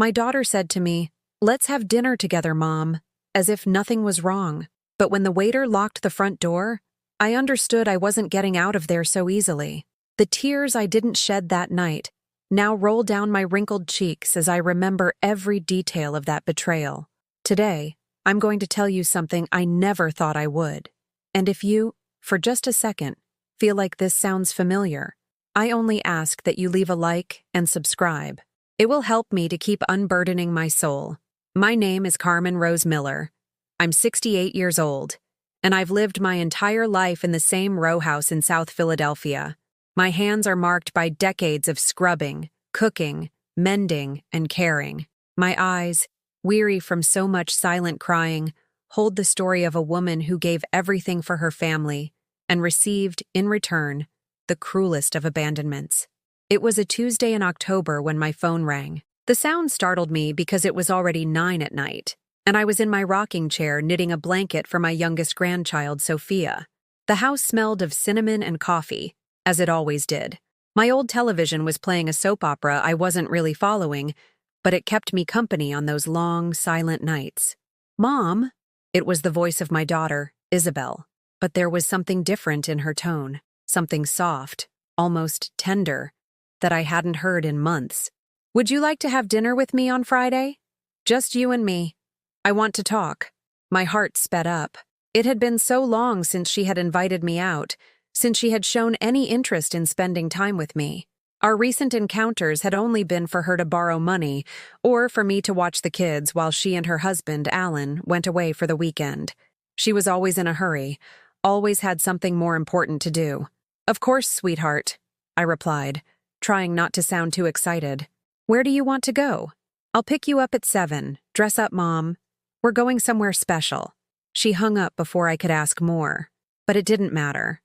My daughter said to me, "Let's have dinner together, Mom," as if nothing was wrong. But when the waiter locked the front door, I understood I wasn't getting out of there so easily. The tears I didn't shed that night now roll down my wrinkled cheeks as I remember every detail of that betrayal. Today, I'm going to tell you something I never thought I would. And if you, for just a second, feel like this sounds familiar, I only ask that you leave a like and subscribe. It will help me to keep unburdening my soul. My name is Carmen Rose Miller. I'm 68 years old, and I've lived my entire life in the same row house in South Philadelphia. My hands are marked by decades of scrubbing, cooking, mending, and caring. My eyes, weary from so much silent crying, hold the story of a woman who gave everything for her family and received, in return, the cruelest of abandonments. It was a Tuesday in October when my phone rang. The sound startled me because it was already 9 at night, and I was in my rocking chair knitting a blanket for my youngest grandchild, Sophia. The house smelled of cinnamon and coffee, as it always did. My old television was playing a soap opera I wasn't really following, but it kept me company on those long, silent nights. "Mom," it was the voice of my daughter, Isabel, but there was something different in her tone, something soft, almost tender, that I hadn't heard in months. "Would you like to have dinner with me on Friday? Just you and me. I want to talk." My heart sped up. It had been so long since she had invited me out, since she had shown any interest in spending time with me. Our recent encounters had only been for her to borrow money or for me to watch the kids while she and her husband, Alan, went away for the weekend. She was always in a hurry, always had something more important to do. "Of course, sweetheart," I replied, trying not to sound too excited. "Where do you want to go?" "I'll pick you up at 7. Dress up, Mom. We're going somewhere special." She hung up before I could ask more. But it didn't matter.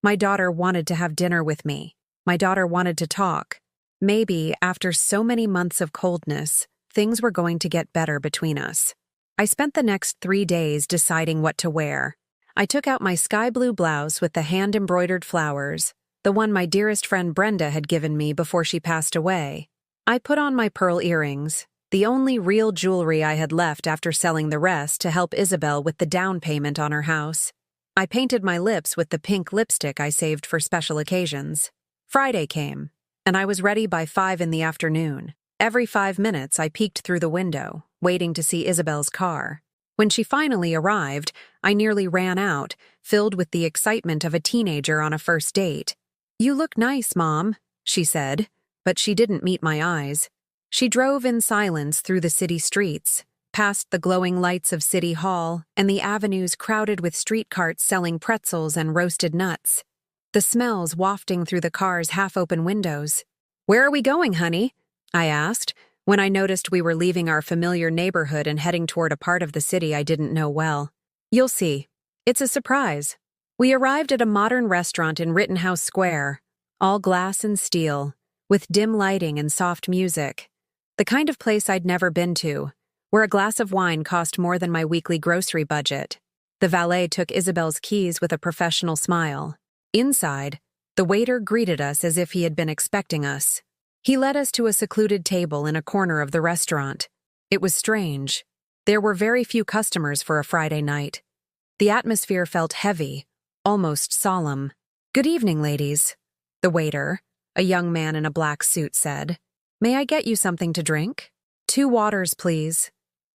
My daughter wanted to have dinner with me. My daughter wanted to talk. Maybe, after so many months of coldness, things were going to get better between us. I spent the next 3 days deciding what to wear. I took out my sky blue blouse with the hand-embroidered flowers, the one my dearest friend Brenda had given me before she passed away. I put on my pearl earrings, the only real jewelry I had left after selling the rest to help Isabel with the down payment on her house. I painted my lips with the pink lipstick I saved for special occasions. Friday came, and I was ready by 5 in the afternoon. Every 5 minutes, I peeked through the window, waiting to see Isabel's car. When she finally arrived, I nearly ran out, filled with the excitement of a teenager on a first date. "You look nice, Mom," she said, but she didn't meet my eyes. She drove in silence through the city streets, past the glowing lights of City Hall and the avenues crowded with street carts selling pretzels and roasted nuts, the smells wafting through the car's half-open windows. "Where are we going, honey?" I asked, when I noticed we were leaving our familiar neighborhood and heading toward a part of the city I didn't know well. "You'll see. It's a surprise." We arrived at a modern restaurant in Rittenhouse Square, all glass and steel, with dim lighting and soft music. The kind of place I'd never been to, where a glass of wine cost more than my weekly grocery budget. The valet took Isabel's keys with a professional smile. Inside, the waiter greeted us as if he had been expecting us. He led us to a secluded table in a corner of the restaurant. It was strange. There were very few customers for a Friday night. The atmosphere felt heavy, almost solemn. "Good evening, ladies," the waiter, a young man in a black suit, said. "May I get you something to drink?" "2 waters, please,"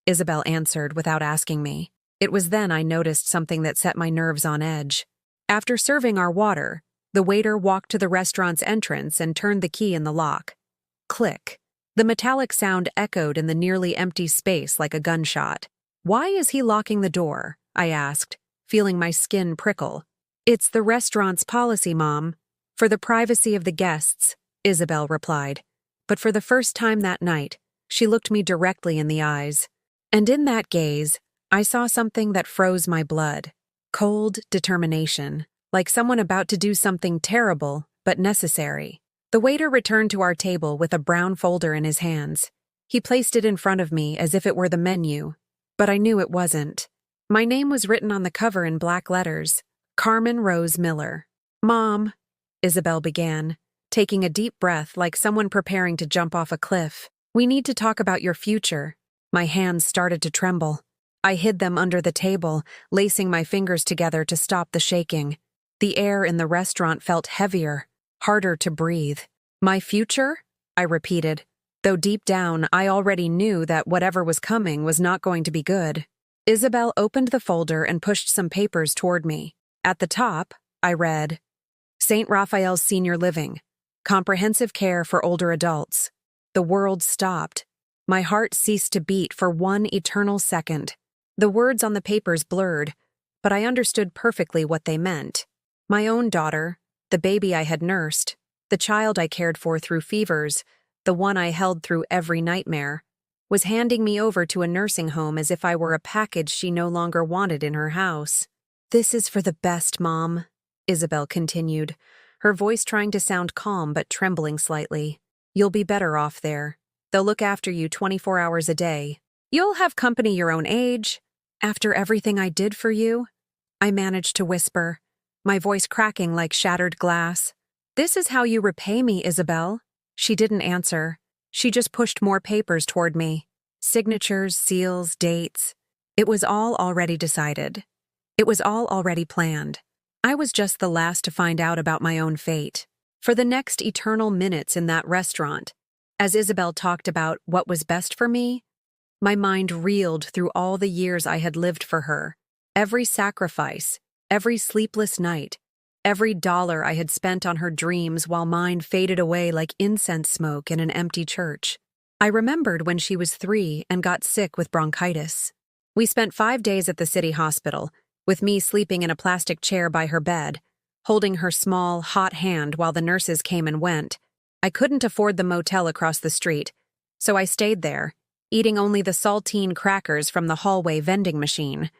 Isabel answered without asking me. It was then I noticed something that set my nerves on edge. After serving our water, the waiter walked to the restaurant's entrance and turned the key in the lock. Click. The metallic sound echoed in the nearly empty space like a gunshot. "Why is he locking the door?" I asked, feeling my skin prickle. "It's the restaurant's policy, Mom. For the privacy of the guests," Isabel replied. But for the first time that night, she looked me directly in the eyes. And in that gaze, I saw something that froze my blood. Cold determination, like someone about to do something terrible but necessary. The waiter returned to our table with a brown folder in his hands. He placed it in front of me as if it were the menu, but I knew it wasn't. My name was written on the cover in black letters, Carmen Rose Miller. "Mom," Isabel began, taking a deep breath like someone preparing to jump off a cliff. We need to talk about your future. My hands started to tremble. I hid them under the table, lacing my fingers together to stop the shaking. The air in the restaurant felt heavier, harder to breathe. My future? I repeated, though deep down I already knew that whatever was coming was not going to be good. Isabel opened the folder and pushed some papers toward me. At the top, I read, St. Raphael's Senior Living, Comprehensive Care for Older Adults. The world stopped. My heart ceased to beat for one eternal second. The words on the papers blurred, but I understood perfectly what they meant. My own daughter, the baby I had nursed, the child I cared for through fevers, the one I held through every nightmare, was handing me over to a nursing home as if I were a package she no longer wanted in her house. This is for the best, Mom, Isabel continued, her voice trying to sound calm but trembling slightly. You'll be better off there. They'll look after you 24 hours a day. You'll have company your own age. After everything I did for you, I managed to whisper, my voice cracking like shattered glass. This is how you repay me, Isabel. She didn't answer. She just pushed more papers toward me. Signatures, seals, dates. It was all already decided. It was all already planned. I was just the last to find out about my own fate. For the next eternal minutes in that restaurant, as Isabel talked about what was best for me, my mind reeled through all the years I had lived for her. Every sacrifice, every sleepless night, every dollar I had spent on her dreams while mine faded away like incense smoke in an empty church. I remembered when she was 3 and got sick with bronchitis. We spent 5 days at the city hospital, with me sleeping in a plastic chair by her bed, holding her small, hot hand while the nurses came and went. I couldn't afford the motel across the street, so I stayed there, eating only the saltine crackers from the hallway vending machine.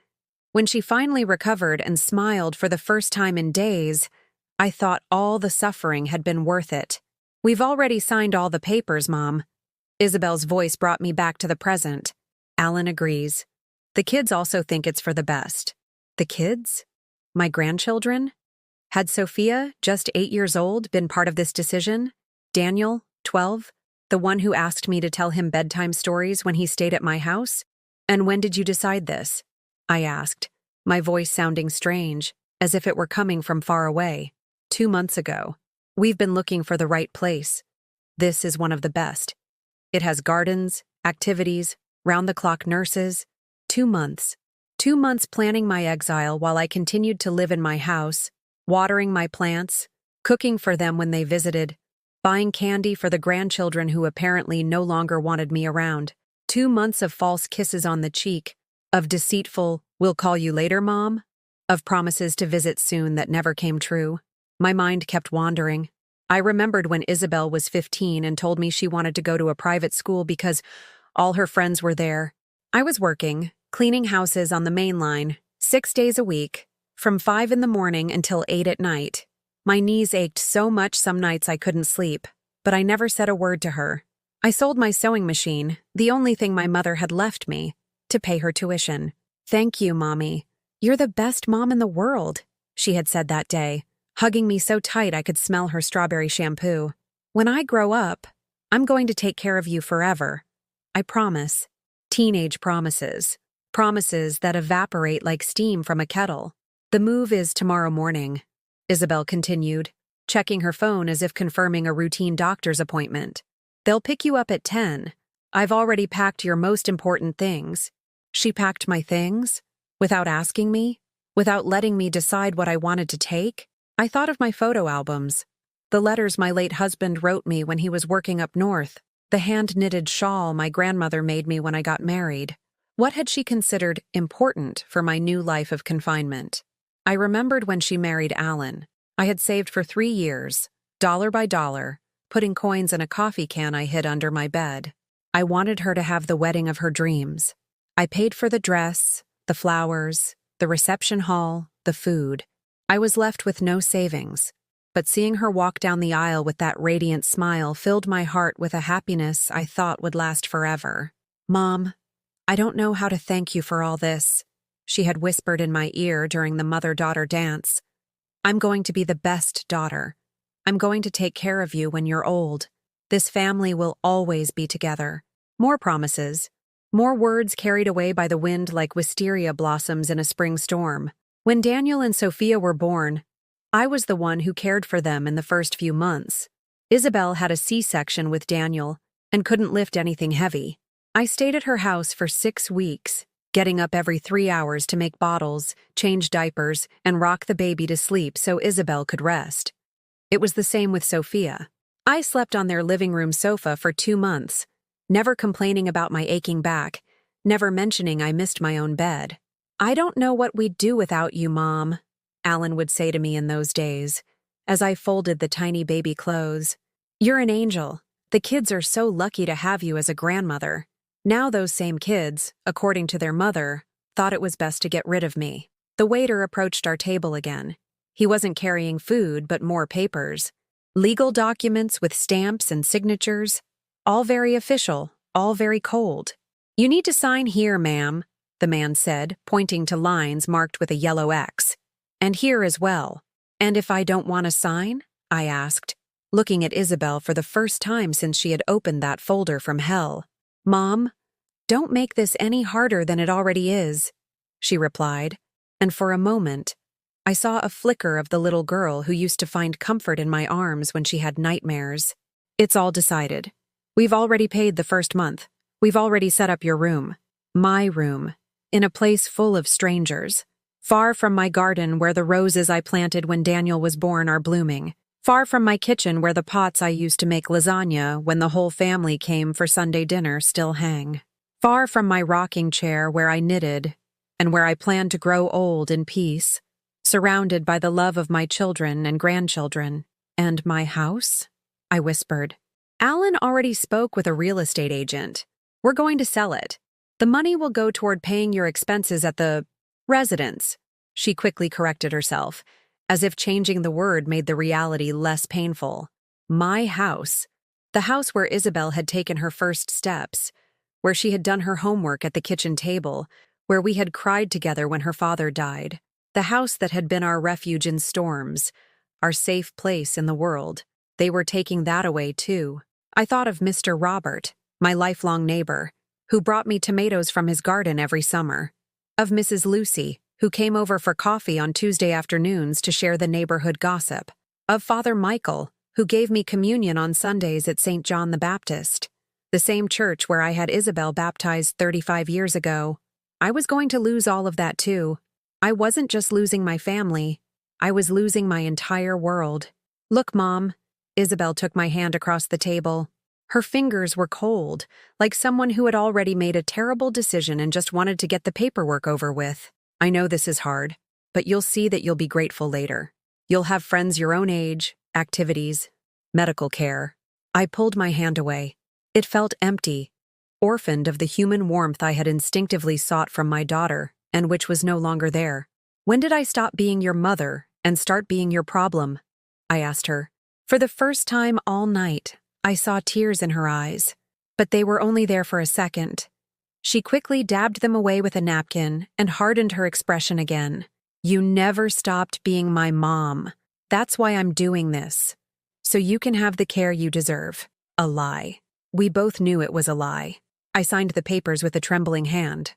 When she finally recovered and smiled for the first time in days, I thought all the suffering had been worth it. We've already signed all the papers, Mom. Isabel's voice brought me back to the present. Alan agrees. The kids also think it's for the best. The kids? My grandchildren? Had Sophia, just 8 years old, been part of this decision? Daniel, 12, the one who asked me to tell him bedtime stories when he stayed at my house? And when did you decide this? I asked, my voice sounding strange, as if it were coming from far away. 2 months ago. We've been looking for the right place. This is one of the best. It has gardens, activities, round-the-clock nurses. 2 months. 2 months planning my exile while I continued to live in my house, watering my plants, cooking for them when they visited, buying candy for the grandchildren who apparently no longer wanted me around. 2 months of false kisses on the cheek, of deceitful, "we'll call you later, Mom," of promises to visit soon that never came true. My mind kept wandering. I remembered when Isabel was 15 and told me she wanted to go to a private school because all her friends were there. I was working, cleaning houses on the main line, 6 days a week, from 5 in the morning until 8 at night. My knees ached so much some nights I couldn't sleep, but I never said a word to her. I sold my sewing machine, the only thing my mother had left me, to pay her tuition. "Thank you, Mommy. You're the best mom in the world," she had said that day, hugging me so tight I could smell her strawberry shampoo. "When I grow up, I'm going to take care of you forever. I promise." Teenage promises. Promises that evaporate like steam from a kettle. "The move is tomorrow morning," Isabel continued, checking her phone as if confirming a routine doctor's appointment. "They'll pick you up at 10. I've already packed your most important things." She packed my things? Without asking me? Without letting me decide what I wanted to take? I thought of my photo albums. The letters my late husband wrote me when he was working up north. The hand-knitted shawl my grandmother made me when I got married. What had she considered important for my new life of confinement? I remembered when she married Alan. I had saved for 3 years, dollar by dollar, putting coins in a coffee can I hid under my bed. I wanted her to have the wedding of her dreams. I paid for the dress, the flowers, the reception hall, the food. I was left with no savings, but seeing her walk down the aisle with that radiant smile filled my heart with a happiness I thought would last forever. "Mom, I don't know how to thank you for all this," she had whispered in my ear during the mother-daughter dance. "I'm going to be the best daughter. I'm going to take care of you when you're old. This family will always be together. More promises. More words carried away by the wind like wisteria blossoms in a spring storm. When Daniel and Sophia were born, I was the one who cared for them in the first few months. Isabel had a C-section with Daniel and couldn't lift anything heavy. I stayed at her house for 6 weeks, getting up every 3 hours to make bottles, change diapers, and rock the baby to sleep so Isabel could rest. It was the same with Sophia. I slept on their living room sofa for 2 months, never complaining about my aching back, never mentioning I missed my own bed. "I don't know what we'd do without you, Mom," Alan would say to me in those days, as I folded the tiny baby clothes. "You're an angel. The kids are so lucky to have you as a grandmother." Now those same kids, according to their mother, thought it was best to get rid of me. The waiter approached our table again. He wasn't carrying food, but more papers. Legal documents with stamps and signatures. All very official, all very cold. "You need to sign here, ma'am," the man said, pointing to lines marked with a yellow X. "And here as well." "And if I don't want to sign?" I asked, looking at Isabel for the first time since she had opened that folder from hell. "Mom, don't make this any harder than it already is," she replied, and for a moment, I saw a flicker of the little girl who used to find comfort in my arms when she had nightmares. "It's all decided. We've already paid the first month. We've already set up your room. My room. In a place full of strangers. Far from my garden where the roses I planted when Daniel was born are blooming. Far from my kitchen where the pots I used to make lasagna when the whole family came for Sunday dinner still hang. Far from my rocking chair where I knitted, and where I planned to grow old in peace, surrounded by the love of my children and grandchildren. And my house?" I whispered. "Alan already spoke with a real estate agent. We're going to sell it. The money will go toward paying your expenses at the residence." She quickly corrected herself, as if changing the word made the reality less painful. My house. The house where Isabel had taken her first steps, where she had done her homework at the kitchen table, where we had cried together when her father died. The house that had been our refuge in storms, our safe place in the world. They were taking that away, too. I thought of Mr. Robert, my lifelong neighbor, who brought me tomatoes from his garden every summer. Of Mrs. Lucy, who came over for coffee on Tuesday afternoons to share the neighborhood gossip. Of Father Michael, who gave me communion on Sundays at St. John the Baptist, the same church where I had Isabel baptized 35 years ago. I was going to lose all of that, too. I wasn't just losing my family. I was losing my entire world. "Look, Mom." Isabel took my hand across the table. Her fingers were cold, like someone who had already made a terrible decision and just wanted to get the paperwork over with. "I know this is hard, but you'll see that you'll be grateful later. You'll have friends your own age, activities, medical care." I pulled my hand away. It felt empty, orphaned of the human warmth I had instinctively sought from my daughter, and which was no longer there. "When did I stop being your mother and start being your problem?" I asked her. For the first time all night, I saw tears in her eyes, but they were only there for a second. She quickly dabbed them away with a napkin and hardened her expression again. "You never stopped being my mom. That's why I'm doing this. So you can have the care you deserve." A lie. We both knew it was a lie. I signed the papers with a trembling hand.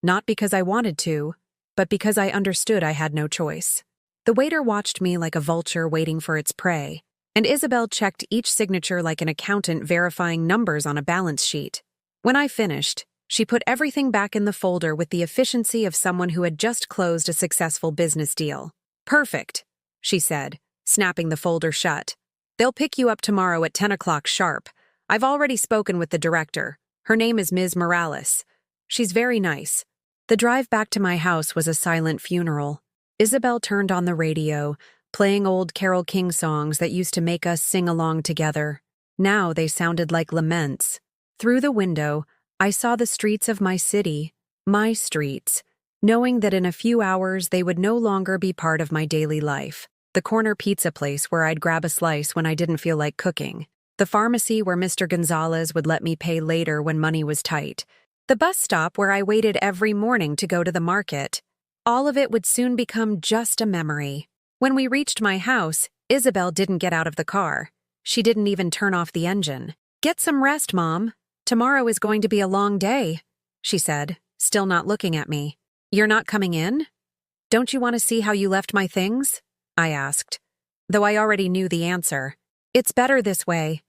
Not because I wanted to, but because I understood I had no choice. The waiter watched me like a vulture waiting for its prey, and Isabel checked each signature like an accountant verifying numbers on a balance sheet. When I finished, she put everything back in the folder with the efficiency of someone who had just closed a successful business deal. "Perfect," she said, snapping the folder shut. "They'll pick you up tomorrow at 10 o'clock sharp. I've already spoken with the director. Her name is Ms. Morales. She's very nice." The drive back to my house was a silent funeral. Isabel turned on the radio, playing old Carole King songs that used to make us sing along together. Now they sounded like laments. Through the window, I saw the streets of my city, my streets, knowing that in a few hours they would no longer be part of my daily life. The corner pizza place where I'd grab a slice when I didn't feel like cooking. The pharmacy where Mr. Gonzalez would let me pay later when money was tight. The bus stop where I waited every morning to go to the market. All of it would soon become just a memory. When we reached my house, Isabel didn't get out of the car. She didn't even turn off the engine. "Get some rest, Mom," Tomorrow is going to be a long day, she said, still not looking at me. You're not coming in? Don't you want to see how you left my things? I asked, though I already knew the answer. It's better this way.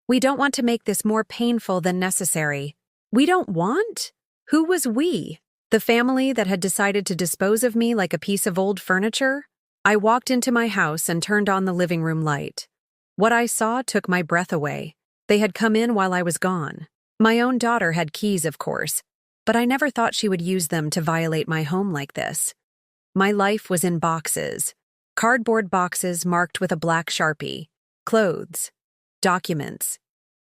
We don't want to make this more painful than necessary. We don't want? Who was we? The family that had decided to dispose of me like a piece of old furniture? I walked into my house and turned on the living room light. What I saw took my breath away. They had come in while I was gone. My own daughter had keys, of course, but I never thought she would use them to violate my home like this. My life was in boxes. Cardboard boxes marked with a black Sharpie. Clothes. Documents.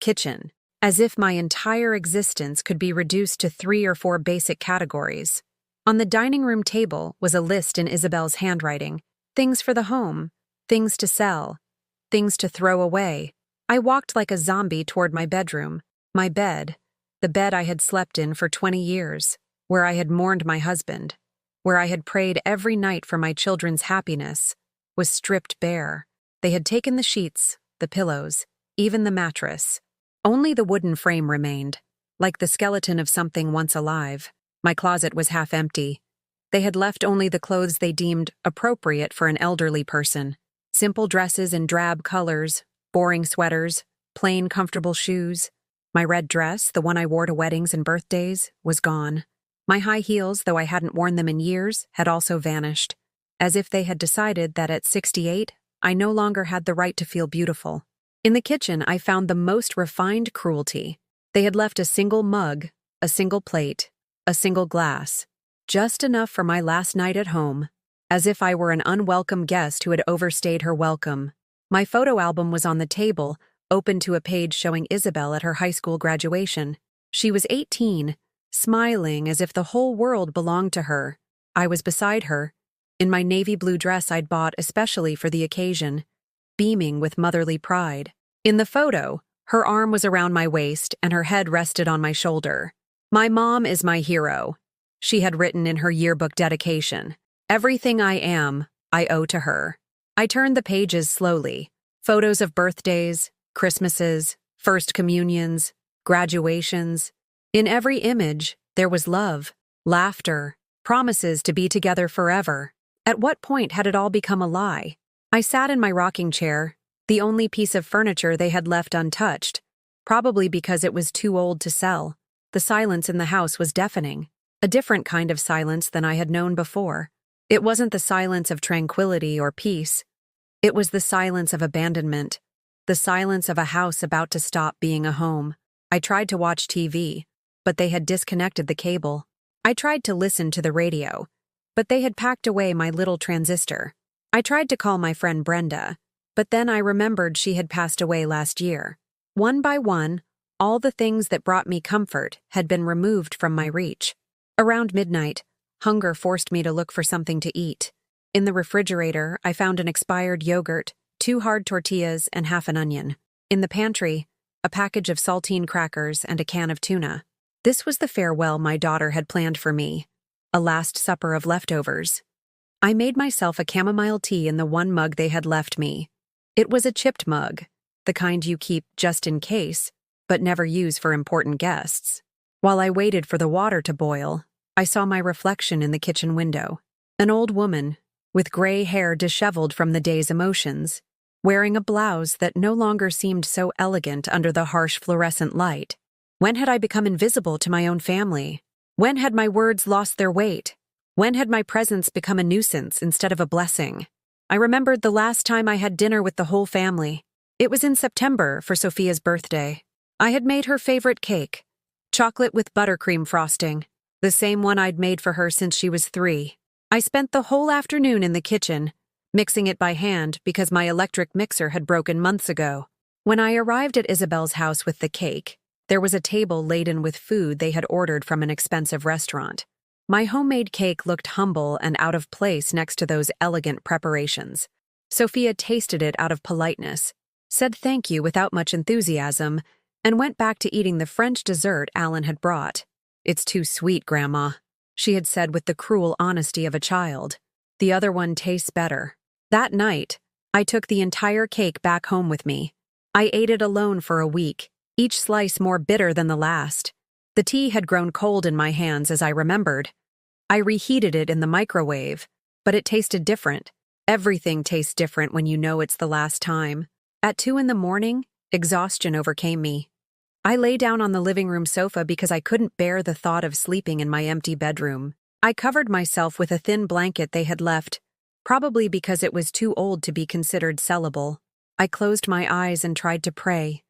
Kitchen. As if my entire existence could be reduced to 3 or 4 basic categories. On the dining room table was a list in Isabel's handwriting. Things for the home. Things to sell. Things to throw away. I walked like a zombie toward my bedroom. My bed. The bed I had slept in for 20 years. Where I had mourned my husband. Where I had prayed every night for my children's happiness. Was stripped bare. They had taken the sheets, the pillows, even the mattress. Only the wooden frame remained, like the skeleton of something once alive. My closet was half empty. They had left only the clothes they deemed appropriate for an elderly person. Simple dresses in drab colors, boring sweaters, plain comfortable shoes. My red dress, the one I wore to weddings and birthdays, was gone. My high heels, though I hadn't worn them in years, had also vanished, as if they had decided that at 68, I no longer had the right to feel beautiful. In the kitchen, I found the most refined cruelty. They had left a single mug, a single plate, a single glass, just enough for my last night at home, as if I were an unwelcome guest who had overstayed her welcome. My photo album was on the table, open to a page showing Isabel at her high school graduation. She was 18, smiling as if the whole world belonged to her. I was beside her, in my navy blue dress I'd bought especially for the occasion, beaming with motherly pride. In the photo, her arm was around my waist and her head rested on my shoulder. "My mom is my hero," she had written in her yearbook dedication. "Everything I am, I owe to her." I turned the pages slowly. Photos of birthdays, Christmases, first communions, graduations. In every image, there was love, laughter, promises to be together forever. At what point had it all become a lie? I sat in my rocking chair, the only piece of furniture they had left untouched, probably because it was too old to sell. The silence in the house was deafening, a different kind of silence than I had known before. It wasn't the silence of tranquility or peace. It was the silence of abandonment, the silence of a house about to stop being a home. I tried to watch TV, but they had disconnected the cable. I tried to listen to the radio, but they had packed away my little transistor. I tried to call my friend Brenda, but then I remembered she had passed away last year. One by one, all the things that brought me comfort had been removed from my reach. Around midnight, hunger forced me to look for something to eat. In the refrigerator, I found an expired yogurt, 2 hard tortillas, and half an onion. In the pantry, a package of saltine crackers and a can of tuna. This was the farewell my daughter had planned for me, a last supper of leftovers. I made myself a chamomile tea in the one mug they had left me. It was a chipped mug, the kind you keep just in case, but never use for important guests. While I waited for the water to boil, I saw my reflection in the kitchen window. An old woman, with gray hair disheveled from the day's emotions, wearing a blouse that no longer seemed so elegant under the harsh fluorescent light. When had I become invisible to my own family? When had my words lost their weight? When had my presence become a nuisance instead of a blessing? I remembered the last time I had dinner with the whole family. It was in September for Sophia's birthday. I had made her favorite cake, chocolate with buttercream frosting, the same one I'd made for her since she was 3. I spent the whole afternoon in the kitchen, mixing it by hand because my electric mixer had broken months ago. When I arrived at Isabel's house with the cake, there was a table laden with food they had ordered from an expensive restaurant. My homemade cake looked humble and out of place next to those elegant preparations. Sophia tasted it out of politeness, said thank you without much enthusiasm, and went back to eating the French dessert Alan had brought. "It's too sweet, Grandma," she had said with the cruel honesty of a child. "The other one tastes better." That night, I took the entire cake back home with me. I ate it alone for a week, each slice more bitter than the last. The tea had grown cold in my hands as I remembered. I reheated it in the microwave, but it tasted different. Everything tastes different when you know it's the last time. At 2 in the morning, exhaustion overcame me. I lay down on the living room sofa because I couldn't bear the thought of sleeping in my empty bedroom. I covered myself with a thin blanket they had left, probably because it was too old to be considered sellable. I closed my eyes and tried to pray,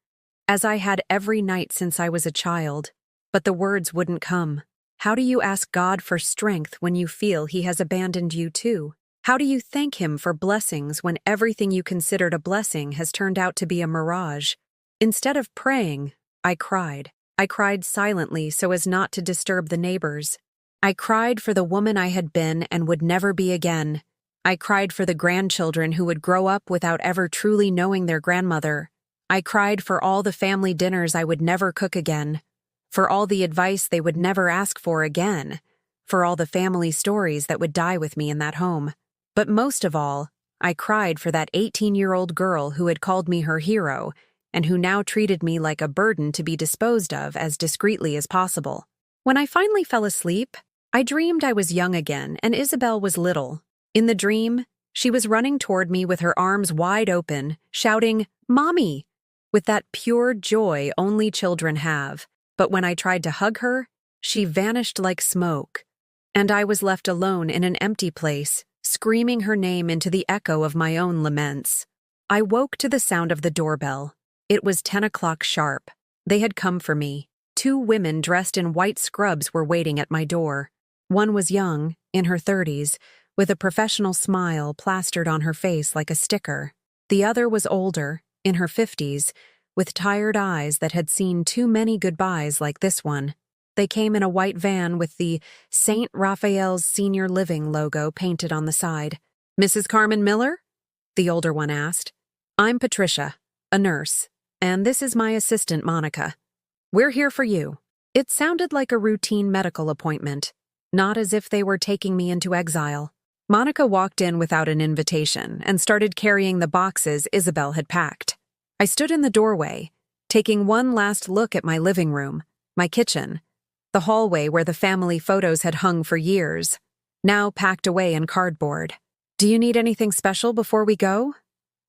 as I had every night since I was a child, but the words wouldn't come. How do you ask God for strength when you feel He has abandoned you too? How do you thank Him for blessings when everything you considered a blessing has turned out to be a mirage? Instead of praying, I cried. I cried silently so as not to disturb the neighbors. I cried for the woman I had been and would never be again. I cried for the grandchildren who would grow up without ever truly knowing their grandmother. I cried for all the family dinners I would never cook again, for all the advice they would never ask for again, for all the family stories that would die with me in that home. But most of all, I cried for that 18-year-old girl who had called me her hero and who now treated me like a burden to be disposed of as discreetly as possible. When I finally fell asleep, I dreamed I was young again and Isabel was little. In the dream, she was running toward me with her arms wide open, shouting, "Mommy!" with that pure joy only children have. But when I tried to hug her, she vanished like smoke, and I was left alone in an empty place, screaming her name into the echo of my own laments. I woke to the sound of the doorbell. It was 10 o'clock sharp. They had come for me. 2 women dressed in white scrubs were waiting at my door. One was young, in her 30s, with a professional smile plastered on her face like a sticker. The other was older, in her 50s, with tired eyes that had seen too many goodbyes like this one. They came in a white van with the St. Raphael's Senior Living logo painted on the side. "Mrs. Carmen Miller?" the older one asked. "I'm Patricia, a nurse, and this is my assistant, Monica. We're here for you." It sounded like a routine medical appointment, not as if they were taking me into exile. Monica walked in without an invitation and started carrying the boxes Isabel had packed. I stood in the doorway, taking one last look at my living room, my kitchen, the hallway where the family photos had hung for years, now packed away in cardboard. "Do you need anything special before we go?"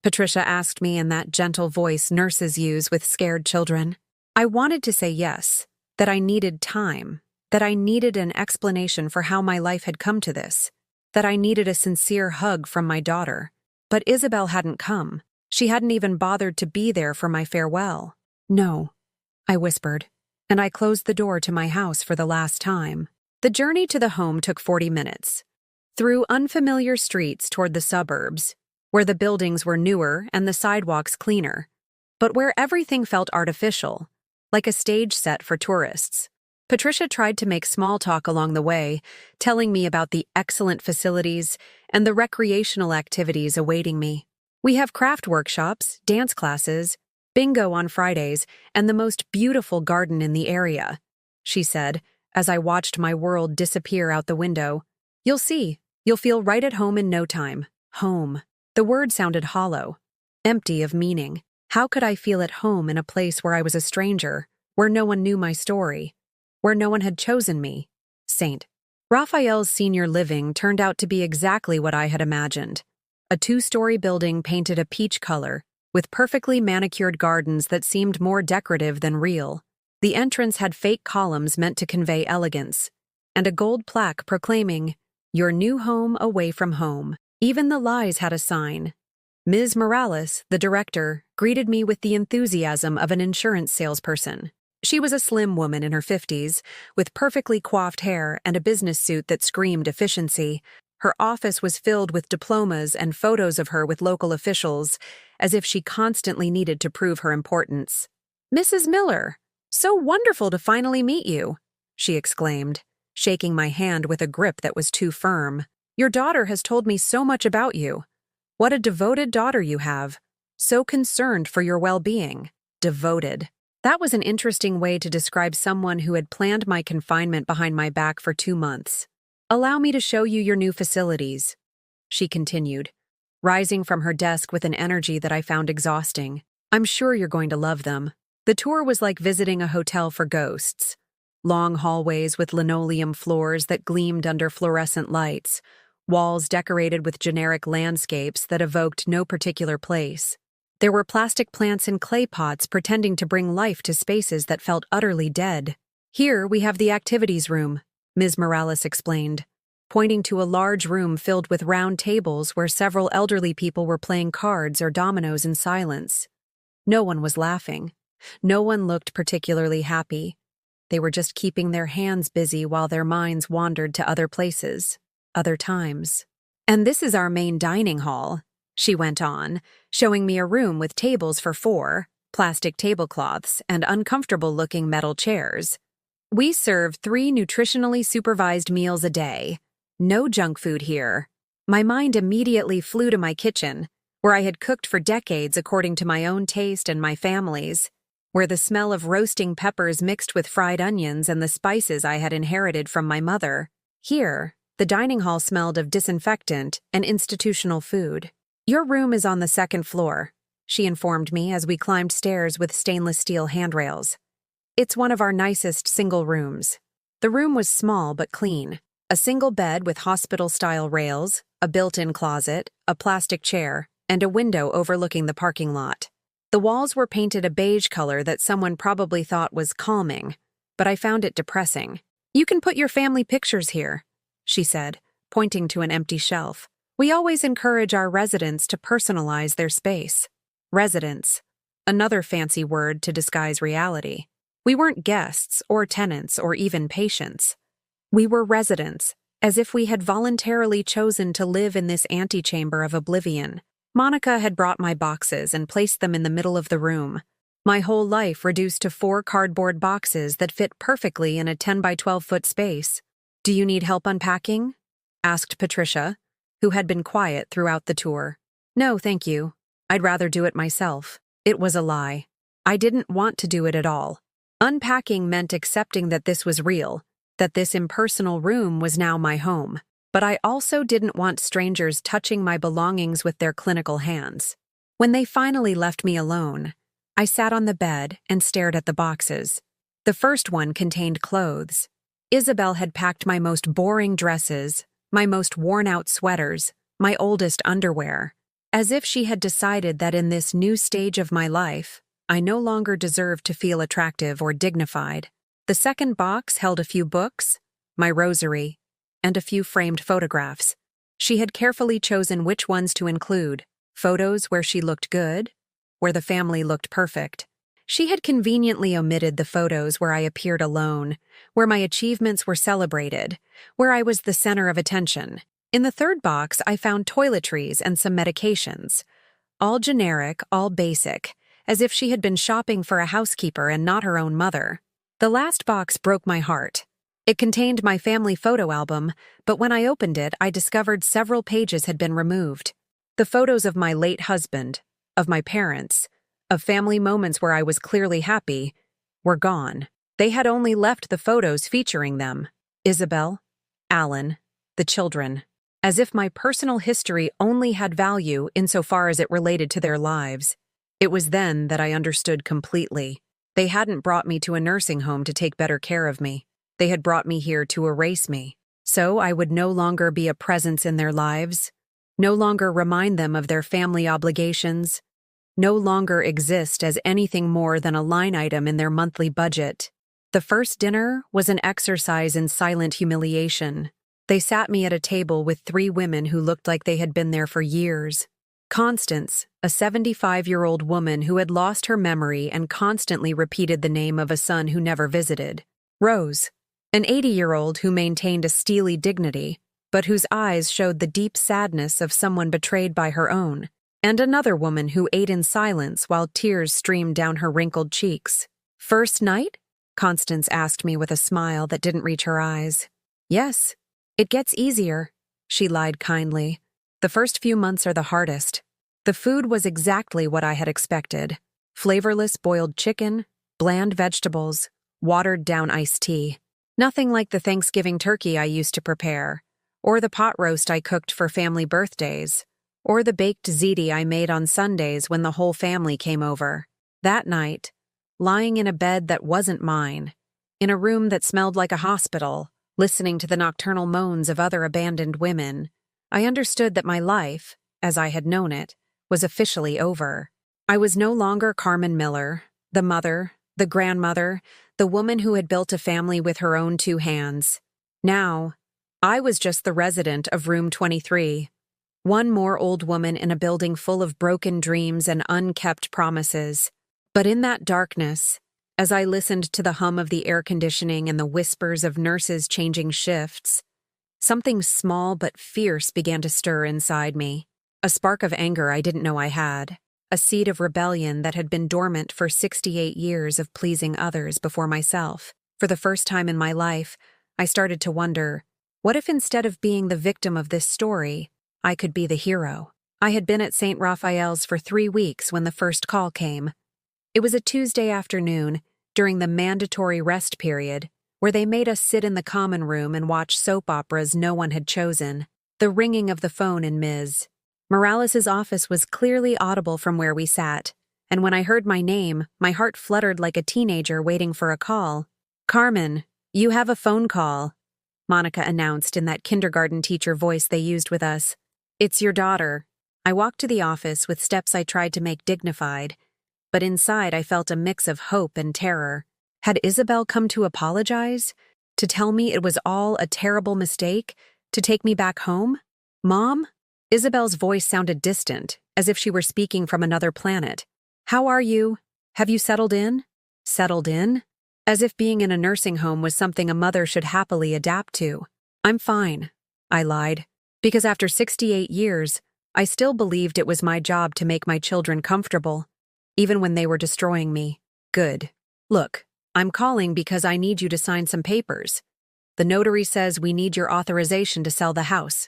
Patricia asked me in that gentle voice nurses use with scared children. I wanted to say yes, that I needed time, that I needed an explanation for how my life had come to this, that I needed a sincere hug from my daughter. But Isabel hadn't come. She hadn't even bothered to be there for my farewell. "No," I whispered, and I closed the door to my house for the last time. The journey to the home took 40 minutes. Through unfamiliar streets toward the suburbs, where the buildings were newer and the sidewalks cleaner, but where everything felt artificial, like a stage set for tourists. Patricia tried to make small talk along the way, telling me about the excellent facilities and the recreational activities awaiting me. "We have craft workshops, dance classes, bingo on Fridays, and the most beautiful garden in the area," she said, as I watched my world disappear out the window. "You'll see. You'll feel right at home in no time." Home. The word sounded hollow, empty of meaning. How could I feel at home in a place where I was a stranger, where no one knew my story, where no one had chosen me? St. Raphael's Senior Living turned out to be exactly what I had imagined. A 2-story building painted a peach color, with perfectly manicured gardens that seemed more decorative than real. The entrance had fake columns meant to convey elegance, and a gold plaque proclaiming, "Your new home away from home." Even the lies had a sign. Ms. Morales, the director, greeted me with the enthusiasm of an insurance salesperson. She was a slim woman in her 50s, with perfectly coiffed hair and a business suit that screamed efficiency. Her office was filled with diplomas and photos of her with local officials, as if she constantly needed to prove her importance. "Mrs. Miller, so wonderful to finally meet you," she exclaimed, shaking my hand with a grip that was too firm. "Your daughter has told me so much about you. What a devoted daughter you have. So concerned for your well-being." Devoted. That was an interesting way to describe someone who had planned my confinement behind my back for 2 months. "Allow me to show you your new facilities," she continued, rising from her desk with an energy that I found exhausting. "I'm sure you're going to love them." The tour was like visiting a hotel for ghosts. Long hallways with linoleum floors that gleamed under fluorescent lights, walls decorated with generic landscapes that evoked no particular place. There were plastic plants in clay pots pretending to bring life to spaces that felt utterly dead. "Here we have the activities room," Ms. Morales explained, pointing to a large room filled with round tables where several elderly people were playing cards or dominoes in silence. No one was laughing. No one looked particularly happy. They were just keeping their hands busy while their minds wandered to other places, other times. "And this is our main dining hall," she went on, showing me a room with tables for 4, plastic tablecloths, and uncomfortable-looking metal chairs. "We serve 3 nutritionally supervised meals a day. No junk food here." My mind immediately flew to my kitchen, where I had cooked for decades according to my own taste and my family's, where the smell of roasting peppers mixed with fried onions and the spices I had inherited from my mother. Here, the dining hall smelled of disinfectant and institutional food. "Your room is on the 2nd floor," she informed me as we climbed stairs with stainless steel handrails. "It's one of our nicest single rooms." The room was small but clean. A single bed with hospital-style rails, a built-in closet, a plastic chair, and a window overlooking the parking lot. The walls were painted a beige color that someone probably thought was calming, but I found it depressing. "You can put your family pictures here," she said, pointing to an empty shelf. "We always encourage our residents to personalize their space." Residents, another fancy word to disguise reality. We weren't guests or tenants or even patients. We were residents, as if we had voluntarily chosen to live in this antechamber of oblivion. Monica had brought my boxes and placed them in the middle of the room. My whole life reduced to 4 cardboard boxes that fit perfectly in a 10 by 12-foot space. "Do you need help unpacking?" asked Patricia, who had been quiet throughout the tour. "No, thank you. I'd rather do it myself." It was a lie. I didn't want to do it at all. Unpacking meant accepting that this was real, that this impersonal room was now my home. But I also didn't want strangers touching my belongings with their clinical hands. When they finally left me alone, I sat on the bed and stared at the boxes. The first one contained clothes. Isabel had packed my most boring dresses, my most worn-out sweaters, my oldest underwear, as if she had decided that in this new stage of my life, I no longer deserved to feel attractive or dignified. The second box held a few books, my rosary, and a few framed photographs. She had carefully chosen which ones to include: photos where she looked good, where the family looked perfect. She had conveniently omitted the photos where I appeared alone, where my achievements were celebrated, where I was the center of attention. In the third box, I found toiletries and some medications. All generic, all basic, as if she had been shopping for a housekeeper and not her own mother. The last box broke my heart. It contained my family photo album, but when I opened it, I discovered several pages had been removed. The photos of my late husband, of my parents, of family moments where I was clearly happy, were gone. They had only left the photos featuring them: Isabel, Alan, the children, as if my personal history only had value insofar as it related to their lives. It was then that I understood completely. They hadn't brought me to a nursing home to take better care of me. They had brought me here to erase me, so I would no longer be a presence in their lives, no longer remind them of their family obligations, no longer exist as anything more than a line item in their monthly budget. The first dinner was an exercise in silent humiliation. They sat me at a table with 3 women who looked like they had been there for years. Constance, a 75-year-old woman who had lost her memory and constantly repeated the name of a son who never visited. Rose, an 80-year-old who maintained a steely dignity, but whose eyes showed the deep sadness of someone betrayed by her own, and another woman who ate in silence while tears streamed down her wrinkled cheeks. "First night?" Constance asked me with a smile that didn't reach her eyes. "Yes. It gets easier," she lied kindly. "The first few months are the hardest." The food was exactly what I had expected: flavorless boiled chicken, bland vegetables, watered-down iced tea. Nothing like the Thanksgiving turkey I used to prepare, or the pot roast I cooked for family birthdays, or the baked ziti I made on Sundays when the whole family came over. That night, lying in a bed that wasn't mine, in a room that smelled like a hospital, listening to the nocturnal moans of other abandoned women, I understood that my life, as I had known it, was officially over. I was no longer Carmen Miller, the mother, the grandmother, the woman who had built a family with her own 2 hands. Now, I was just the resident of room 23, one more old woman in a building full of broken dreams and unkept promises. But in that darkness, as I listened to the hum of the air conditioning and the whispers of nurses changing shifts, something small but fierce began to stir inside me. A spark of anger I didn't know I had, a seed of rebellion that had been dormant for 68 years of pleasing others before myself. For the first time in my life, I started to wonder, what if instead of being the victim of this story, I could be the hero? I had been at St. Raphael's for 3 weeks when the first call came. It was a Tuesday afternoon, during the mandatory rest period, where they made us sit in the common room and watch soap operas no one had chosen. The ringing of the phone in Ms. Morales' office was clearly audible from where we sat, and when I heard my name, my heart fluttered like a teenager waiting for a call. "Carmen, you have a phone call," Monica announced in that kindergarten teacher voice they used with us. "It's your daughter." I walked to the office with steps I tried to make dignified, but inside I felt a mix of hope and terror. Had Isabel come to apologize? To tell me it was all a terrible mistake? To take me back home? "Mom?" Isabel's voice sounded distant, as if she were speaking from another planet. "How are you? Have you settled in?" Settled in? As if being in a nursing home was something a mother should happily adapt to. "I'm fine," I lied, because after 68 years, I still believed it was my job to make my children comfortable, even when they were destroying me. "Good. Look, I'm calling because I need you to sign some papers. The notary says we need your authorization to sell the house.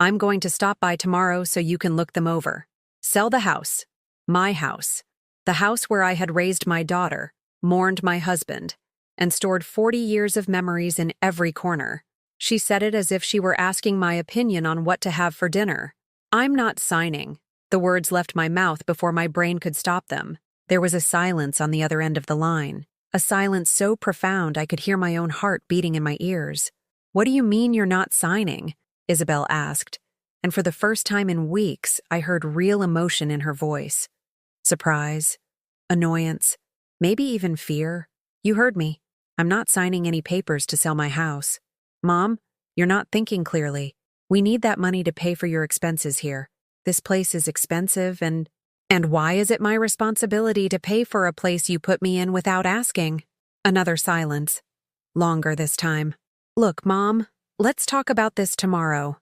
I'm going to stop by tomorrow so you can look them over. Sell the house. My house. The house where I had raised my daughter, mourned my husband, and stored 40 years of memories in every corner." She said it as if she were asking my opinion on what to have for dinner. "I'm not signing." The words left my mouth before my brain could stop them. There was a silence on the other end of the line, a silence so profound I could hear my own heart beating in my ears. "What do you mean you're not signing?" Isabel asked, and for the first time in weeks, I heard real emotion in her voice. Surprise, annoyance, maybe even fear. "You heard me. I'm not signing any papers to sell my house." "Mom, you're not thinking clearly. We need that money to pay for your expenses here. This place is expensive and why is it my responsibility to pay for a place you put me in without asking?" Another silence. Longer this time. "Look, Mom, let's talk about this tomorrow.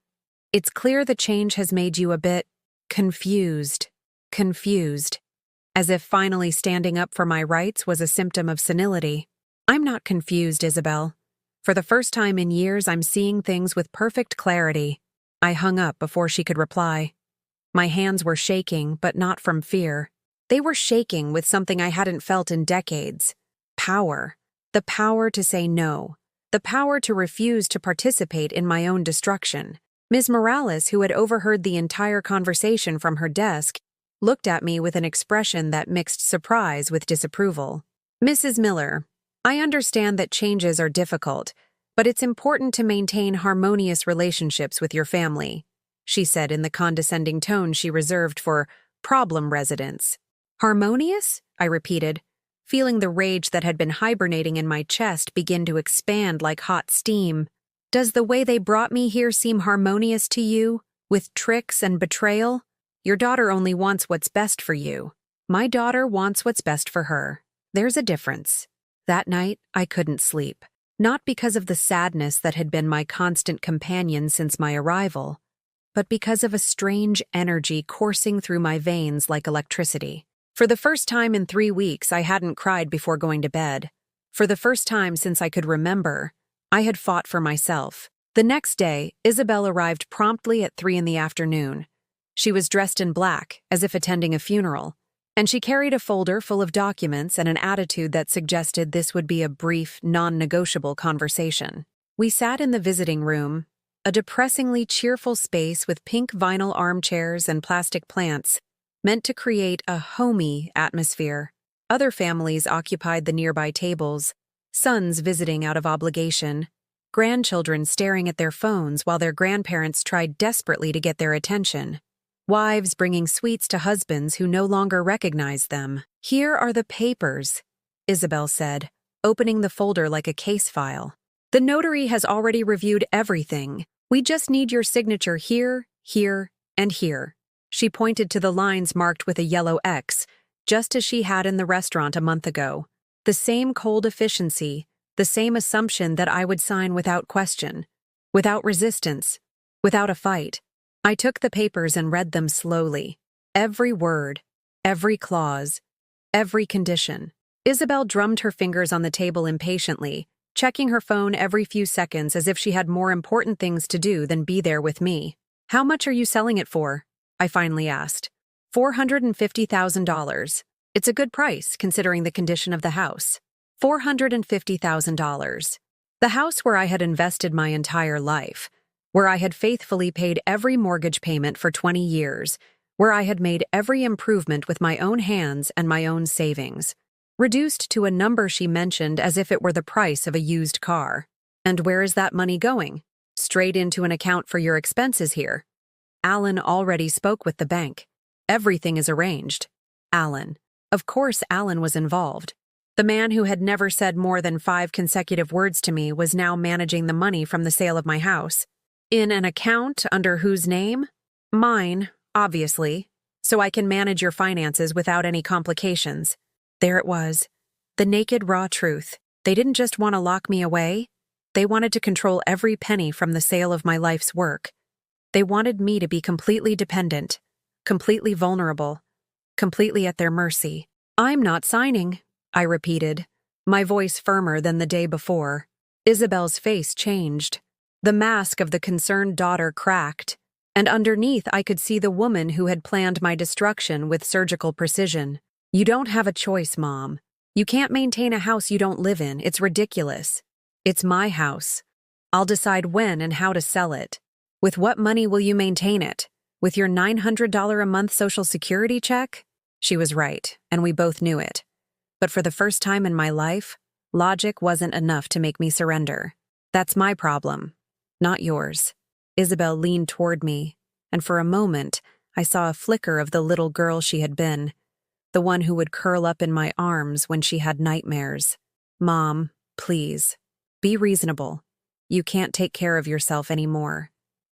It's clear the change has made you a bit confused. Confused. As if finally standing up for my rights was a symptom of senility. "I'm not confused, Isabel. For the first time in years, I'm seeing things with perfect clarity." I hung up before she could reply. My hands were shaking, but not from fear. They were shaking with something I hadn't felt in decades. Power. The power to say no. The power to refuse to participate in my own destruction. Ms. Morales, who had overheard the entire conversation from her desk, looked at me with an expression that mixed surprise with disapproval. "Mrs. Miller, I understand that changes are difficult, but it's important to maintain harmonious relationships with your family," she said in the condescending tone she reserved for problem residents. "Harmonious?" I repeated, feeling the rage that had been hibernating in my chest begin to expand like hot steam. "Does the way they brought me here seem harmonious to you, with tricks and betrayal? Your daughter only wants what's best for you. My daughter wants what's best for her. There's a difference." That night, I couldn't sleep. Not because of the sadness that had been my constant companion since my arrival, but because of a strange energy coursing through my veins like electricity. For the first time in 3 weeks, I hadn't cried before going to bed. For the first time since I could remember, I had fought for myself. The next day, Isabel arrived promptly at 3 in the afternoon. She was dressed in black, as if attending a funeral, and she carried a folder full of documents and an attitude that suggested this would be a brief, non-negotiable conversation. We sat in the visiting room, a depressingly cheerful space with pink vinyl armchairs and plastic plants, meant to create a homey atmosphere. Other families occupied the nearby tables, sons visiting out of obligation, grandchildren staring at their phones while their grandparents tried desperately to get their attention, wives bringing sweets to husbands who no longer recognized them. "Here are the papers," Isabel said, opening the folder like a case file. "The notary has already reviewed everything. We just need your signature here, here, and here." She pointed to the lines marked with a yellow X, just as she had in the restaurant a month ago. The same cold efficiency, the same assumption that I would sign without question, without resistance, without a fight. I took the papers and read them slowly. Every word, every clause, every condition. Isabel drummed her fingers on the table impatiently, checking her phone every few seconds as if she had more important things to do than be there with me. "How much are you selling it for?" I finally asked. $450,000. It's a good price, considering the condition of the house. $450,000. The house where I had invested my entire life, where I had faithfully paid every mortgage payment for 20 years, where I had made every improvement with my own hands and my own savings. Reduced to a number she mentioned as if it were the price of a used car. "And where is that money going?" "Straight into an account for your expenses here." Alan already spoke with the bank. "Everything is arranged." Alan. Of course Alan was involved. The man who had never said more than 5 consecutive words to me was now managing the money from the sale of my house. "In an account under whose name?" "Mine, obviously, so I can manage your finances without any complications." There it was. The naked, raw truth. They didn't just want to lock me away. They wanted to control every penny from the sale of my life's work. They wanted me to be completely dependent, completely vulnerable, completely at their mercy. "I'm not signing," I repeated, my voice firmer than the day before. Isabel's face changed. The mask of the concerned daughter cracked, and underneath I could see the woman who had planned my destruction with surgical precision. "You don't have a choice, Mom. You can't maintain a house you don't live in. It's ridiculous. It's my house. I'll decide when and how to sell it. With what money will you maintain it? With your $900 a month Social Security check?" She was right, and we both knew it. But for the first time in my life, logic wasn't enough to make me surrender. "That's my problem, not yours." Isabel leaned toward me, and for a moment, I saw a flicker of the little girl she had been, the one who would curl up in my arms when she had nightmares. "Mom, please, be reasonable. You can't take care of yourself anymore.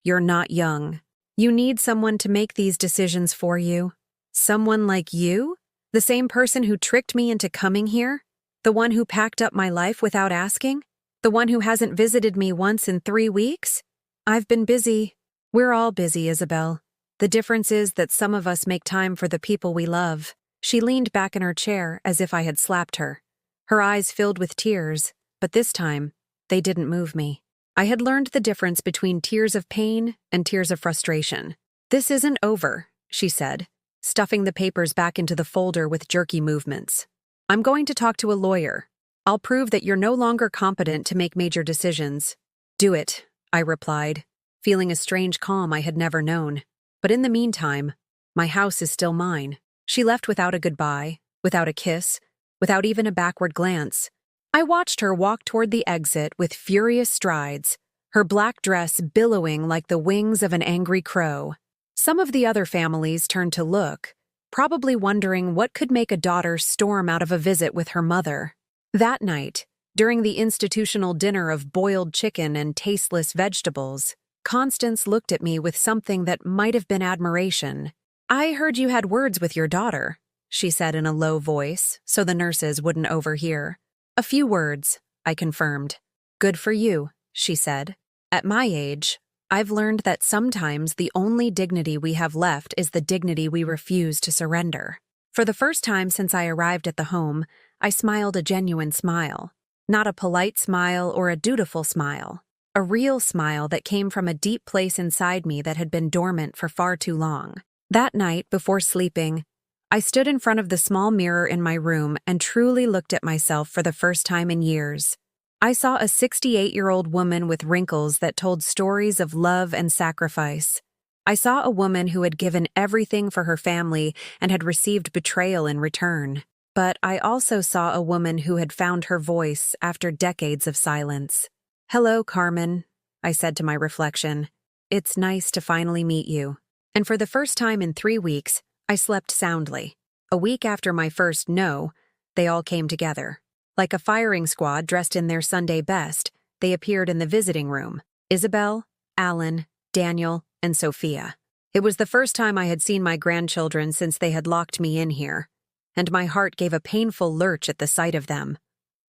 You're not young. You need someone to make these decisions for you. Someone like you? The same person who tricked me into coming here? The one who packed up my life without asking? The one who hasn't visited me once in 3 weeks? I've been busy. We're all busy, Isabel. The difference is that some of us make time for the people we love." She leaned back in her chair as if I had slapped her. Her eyes filled with tears, but this time, they didn't move me. I had learned the difference between tears of pain and tears of frustration. "This isn't over," she said, stuffing the papers back into the folder with jerky movements. "I'm going to talk to a lawyer. I'll prove that you're no longer competent to make major decisions." "Do it," I replied, feeling a strange calm I had never known. "But in the meantime, my house is still mine." She left without a goodbye, without a kiss, without even a backward glance. I watched her walk toward the exit with furious strides, her black dress billowing like the wings of an angry crow. Some of the other families turned to look, probably wondering what could make a daughter storm out of a visit with her mother. That night, during the institutional dinner of boiled chicken and tasteless vegetables, Constance looked at me with something that might have been admiration. "I heard you had words with your daughter," she said in a low voice, so the nurses wouldn't overhear. "A few words," I confirmed. "Good for you," she said. "At my age, I've learned that sometimes the only dignity we have left is the dignity we refuse to surrender." For the first time since I arrived at the home, I smiled a genuine smile. Not a polite smile or a dutiful smile. A real smile that came from a deep place inside me that had been dormant for far too long. That night, before sleeping, I stood in front of the small mirror in my room and truly looked at myself for the first time in years. I saw a 68-year-old woman with wrinkles that told stories of love and sacrifice. I saw a woman who had given everything for her family and had received betrayal in return. But I also saw a woman who had found her voice after decades of silence. "Hello, Carmen," I said to my reflection. "It's nice to finally meet you." And for the first time in 3 weeks, I slept soundly. A week after my first no, they all came together. Like a firing squad dressed in their Sunday best, they appeared in the visiting room. Isabel, Alan, Daniel, and Sophia. It was the first time I had seen my grandchildren since they had locked me in here, and my heart gave a painful lurch at the sight of them.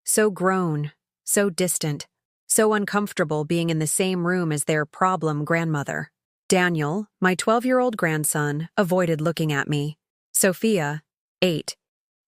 So grown, so distant, so uncomfortable being in the same room as their problem grandmother. Daniel, my 12-year-old grandson, avoided looking at me. Sophia, 8,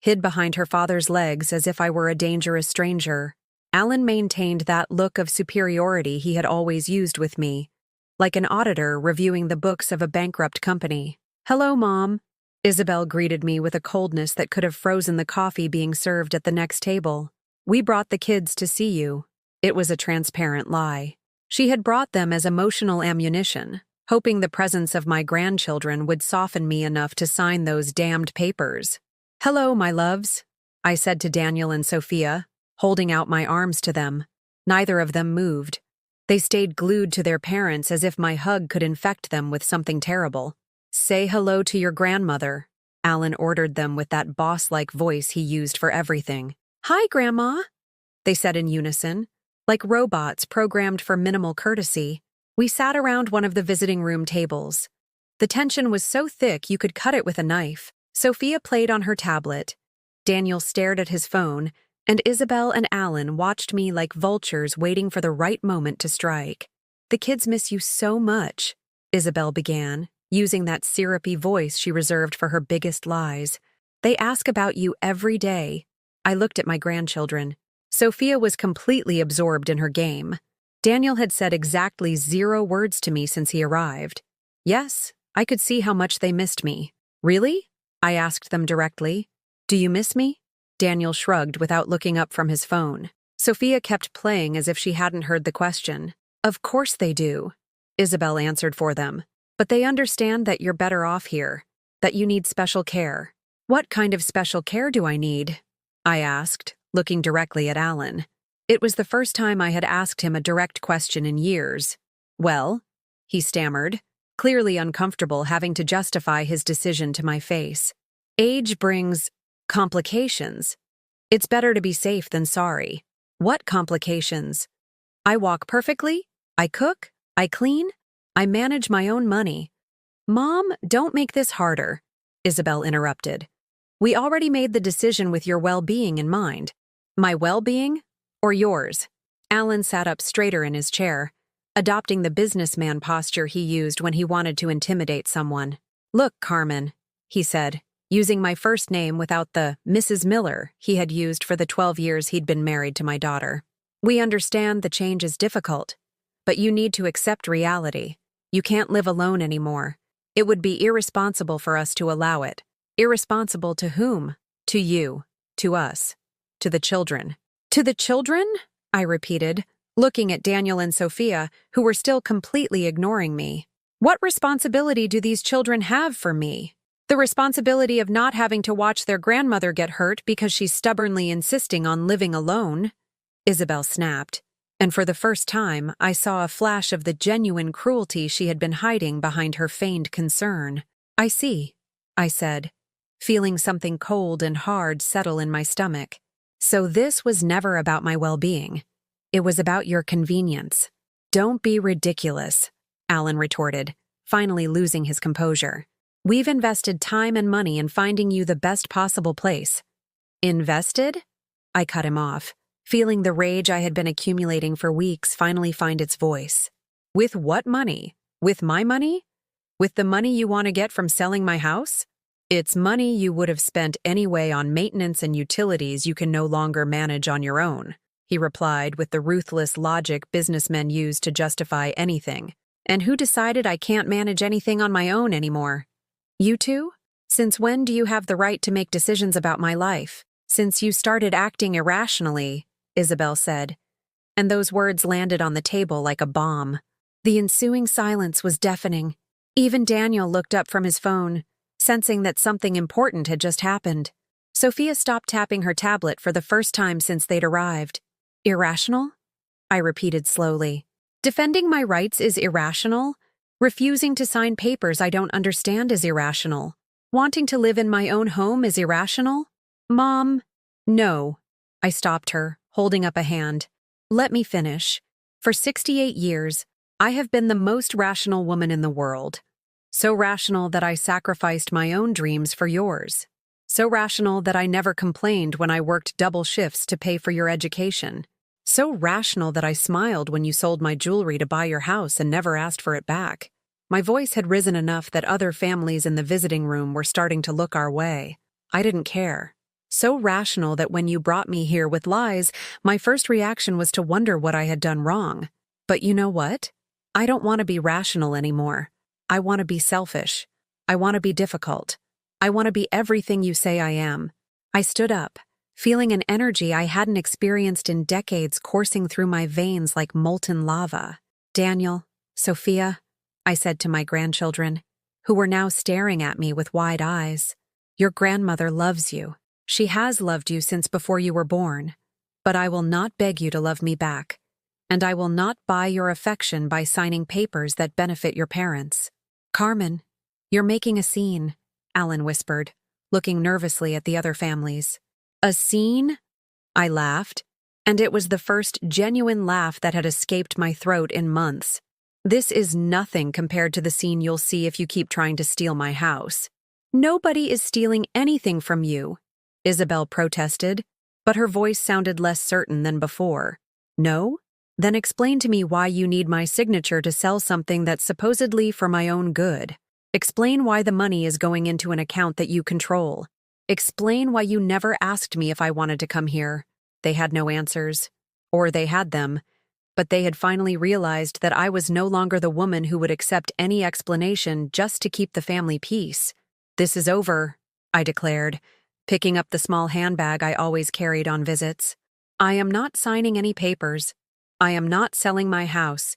hid behind her father's legs as if I were a dangerous stranger. Alan maintained that look of superiority he had always used with me, like an auditor reviewing the books of a bankrupt company. "Hello, Mom." Isabel greeted me with a coldness that could have frozen the coffee being served at the next table. "We brought the kids to see you." It was a transparent lie. She had brought them as emotional ammunition, hoping the presence of my grandchildren would soften me enough to sign those damned papers. "Hello, my loves," I said to Daniel and Sophia, holding out my arms to them. Neither of them moved. They stayed glued to their parents as if my hug could infect them with something terrible. "Say hello to your grandmother," Alan ordered them with that boss-like voice he used for everything. "Hi, Grandma," they said in unison, like robots programmed for minimal courtesy. We sat around one of the visiting room tables. The tension was so thick you could cut it with a knife. Sophia played on her tablet. Daniel stared at his phone, and Isabel and Alan watched me like vultures waiting for the right moment to strike. "The kids miss you so much," Isabel began, using that syrupy voice she reserved for her biggest lies. "They ask about you every day." I looked at my grandchildren. Sophia was completely absorbed in her game. Daniel had said exactly 0 words to me since he arrived. Yes, I could see how much they missed me. "Really?" I asked them directly. "Do you miss me?" Daniel shrugged without looking up from his phone. Sophia kept playing as if she hadn't heard the question. "Of course they do," Isabel answered for them. "But they understand that you're better off here, that you need special care." "What kind of special care do I need?" I asked, looking directly at Alan. It was the first time I had asked him a direct question in years. "Well," he stammered, clearly uncomfortable having to justify his decision to my face. "Age brings complications. It's better to be safe than sorry." "What complications?" "I walk perfectly. I cook. I clean. I manage my own money." "Mom, don't make this harder," Isabel interrupted. "We already made the decision with your well-being in mind." "My well-being? Or yours?" Alan sat up straighter in his chair, adopting the businessman posture he used when he wanted to intimidate someone. "Look, Carmen," he said, using my first name without the Mrs. Miller he had used for the 12 years he'd been married to my daughter. "We understand the change is difficult, but you need to accept reality. You can't live alone anymore. It would be irresponsible for us to allow it." "Irresponsible to whom?" "To you. To us. To the children." "To the children?" I repeated, looking at Daniel and Sophia, who were still completely ignoring me. "What responsibility do these children have for me? The responsibility of not having to watch their grandmother get hurt because she's stubbornly insisting on living alone," Isabel snapped, and for the first time I saw a flash of the genuine cruelty she had been hiding behind her feigned concern. "I see," I said, feeling something cold and hard settle in my stomach. "So this was never about my well-being. It was about your convenience." "Don't be ridiculous," Alan retorted, finally losing his composure. "We've invested time and money in finding you the best possible place." "Invested?" I cut him off, feeling the rage I had been accumulating for weeks finally find its voice. "With what money? With my money? With the money you want to get from selling my house?" "It's money you would have spent anyway on maintenance and utilities you can no longer manage on your own," he replied with the ruthless logic businessmen use to justify anything. "And who decided I can't manage anything on my own anymore? You two? Since when do you have the right to make decisions about my life?" "Since you started acting irrationally," Isabel said, and those words landed on the table like a bomb. The ensuing silence was deafening. Even Daniel looked up from his phone, sensing that something important had just happened. Sophia stopped tapping her tablet for the first time since they'd arrived. Irrational? I repeated slowly. Defending my rights is irrational? Refusing to sign papers I don't understand is irrational? Wanting to live in my own home is irrational? Mom, no. I stopped her, holding up a hand. Let me finish. For 68 years, I have been the most rational woman in the world. So rational that I sacrificed my own dreams for yours. So rational that I never complained when I worked double shifts to pay for your education. So rational that I smiled when you sold my jewelry to buy your house and never asked for it back. My voice had risen enough that other families in the visiting room were starting to look our way. I didn't care. So rational that when you brought me here with lies, my first reaction was to wonder what I had done wrong. But you know what? I don't want to be rational anymore. I want to be selfish. I want to be difficult. I want to be everything you say I am. I stood up, feeling an energy I hadn't experienced in decades coursing through my veins like molten lava. Daniel, Sophia, I said to my grandchildren, who were now staring at me with wide eyes. Your grandmother loves you. She has loved you since before you were born. But I will not beg you to love me back. And I will not buy your affection by signing papers that benefit your parents. Carmen, you're making a scene, Alan whispered, looking nervously at the other families. A scene? I laughed, and it was the first genuine laugh that had escaped my throat in months. This is nothing compared to the scene you'll see if you keep trying to steal my house. Nobody is stealing anything from you, Isabel protested, but her voice sounded less certain than before. No? Then explain to me why you need my signature to sell something that's supposedly for my own good. Explain why the money is going into an account that you control. Explain why you never asked me if I wanted to come here. They had no answers. Or they had them. But they had finally realized that I was no longer the woman who would accept any explanation just to keep the family peace. This is over, I declared, picking up the small handbag I always carried on visits. I am not signing any papers. I am not selling my house.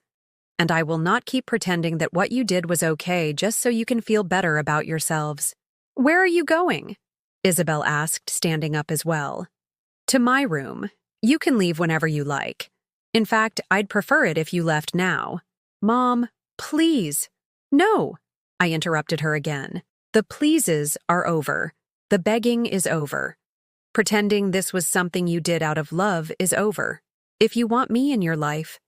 And I will not keep pretending that what you did was okay just so you can feel better about yourselves. Where are you going? Isabel asked, standing up as well. To my room. You can leave whenever you like. In fact, I'd prefer it if you left now. Mom, please. No, I interrupted her again. The pleases are over. The begging is over. Pretending this was something you did out of love is over. If you want me in your life,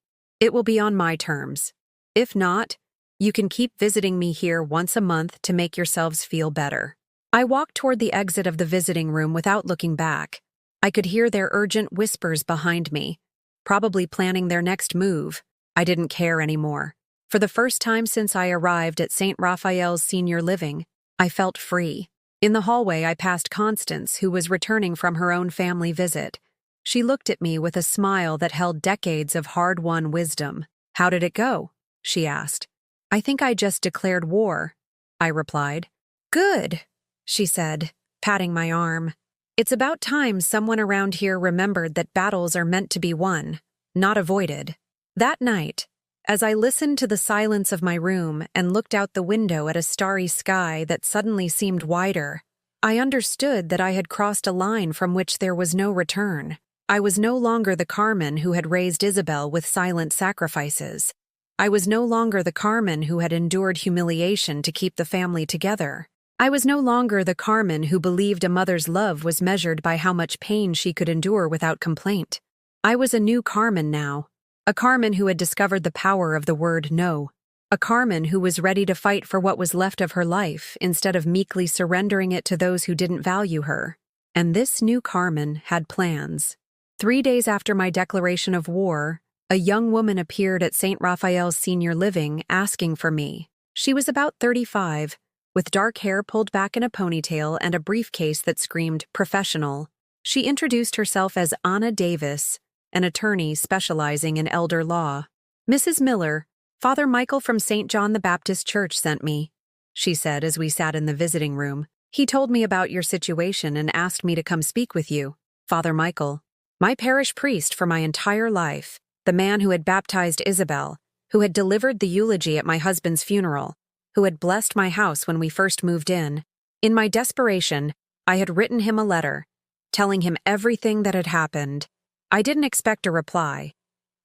it will be on my terms. If not, you can keep visiting me here once a month to make yourselves feel better. I walked toward the exit of the visiting room without looking back. I could hear their urgent whispers behind me, probably planning their next move. I didn't care anymore. For the first time since I arrived at St. Raphael's Senior Living, I felt free. In the hallway, I passed Constance, who was returning from her own family visit. She looked at me with a smile that held decades of hard-won wisdom. How did it go? She asked. I think I just declared war, I replied. Good, she said, patting my arm. It's about time someone around here remembered that battles are meant to be won, not avoided. That night, as I listened to the silence of my room and looked out the window at a starry sky that suddenly seemed wider, I understood that I had crossed a line from which there was no return. I was no longer the Carmen who had raised Isabel with silent sacrifices. I was no longer the Carmen who had endured humiliation to keep the family together. I was no longer the Carmen who believed a mother's love was measured by how much pain she could endure without complaint. I was a new Carmen now, a Carmen who had discovered the power of the word no, a Carmen who was ready to fight for what was left of her life instead of meekly surrendering it to those who didn't value her. And this new Carmen had plans. 3 days after my declaration of war, a young woman appeared at St. Raphael's Senior Living asking for me. She was about 35, with dark hair pulled back in a ponytail and a briefcase that screamed professional. She introduced herself as Anna Davis, an attorney specializing in elder law. Mrs. Miller, Father Michael from St. John the Baptist Church sent me, she said as we sat in the visiting room. He told me about your situation and asked me to come speak with you. Father Michael, my parish priest for my entire life, the man who had baptized Isabel, who had delivered the eulogy at my husband's funeral, who had blessed my house when we first moved in. In my desperation, I had written him a letter, telling him everything that had happened. I didn't expect a reply.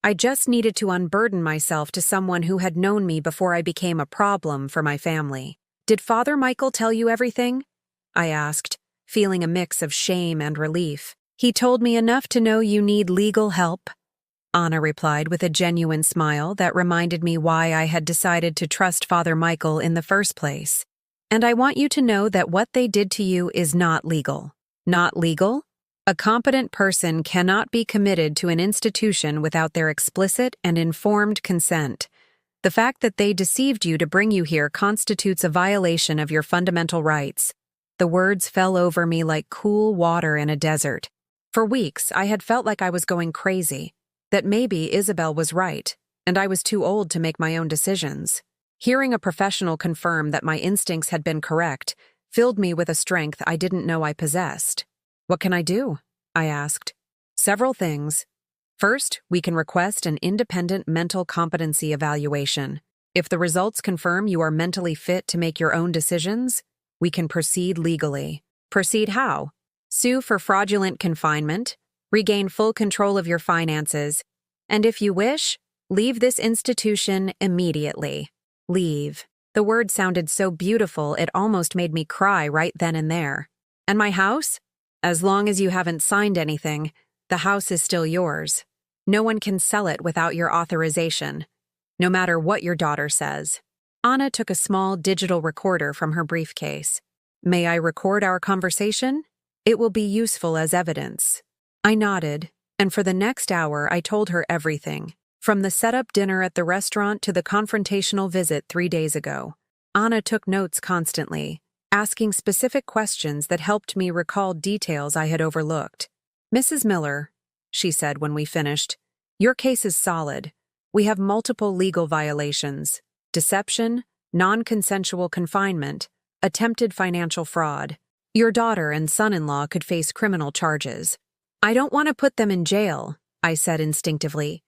I just needed to unburden myself to someone who had known me before I became a problem for my family. "Did Father Michael tell you everything?" I asked, feeling a mix of shame and relief. "He told me enough to know you need legal help," Anna replied with a genuine smile that reminded me why I had decided to trust Father Michael in the first place. "And I want you to know that what they did to you is not legal." "Not legal?" "A competent person cannot be committed to an institution without their explicit and informed consent. The fact that they deceived you to bring you here constitutes a violation of your fundamental rights." The words fell over me like cool water in a desert. For weeks, I had felt like I was going crazy, that maybe Isabel was right, and I was too old to make my own decisions. Hearing a professional confirm that my instincts had been correct filled me with a strength I didn't know I possessed. "What can I do?" I asked. "Several things. First, we can request an independent mental competency evaluation. If the results confirm you are mentally fit to make your own decisions, we can proceed legally." "Proceed how?" "Sue for fraudulent confinement, regain full control of your finances, and if you wish, leave this institution immediately." Leave. The word sounded so beautiful it almost made me cry right then and there. "And my house?" "As long as you haven't signed anything, the house is still yours. No one can sell it without your authorization, no matter what your daughter says." Anna took a small digital recorder from her briefcase. "May I record our conversation? It will be useful as evidence." I nodded, and for the next hour I told her everything, from the setup dinner at the restaurant to the confrontational visit 3 days ago. Anna took notes constantly, asking specific questions that helped me recall details I had overlooked. "Mrs. Miller," she said when we finished, "your case is solid. We have multiple legal violations: deception, non-consensual confinement, attempted financial fraud. Your daughter and son-in-law could face criminal charges." "I don't want to put them in jail," I said instinctively,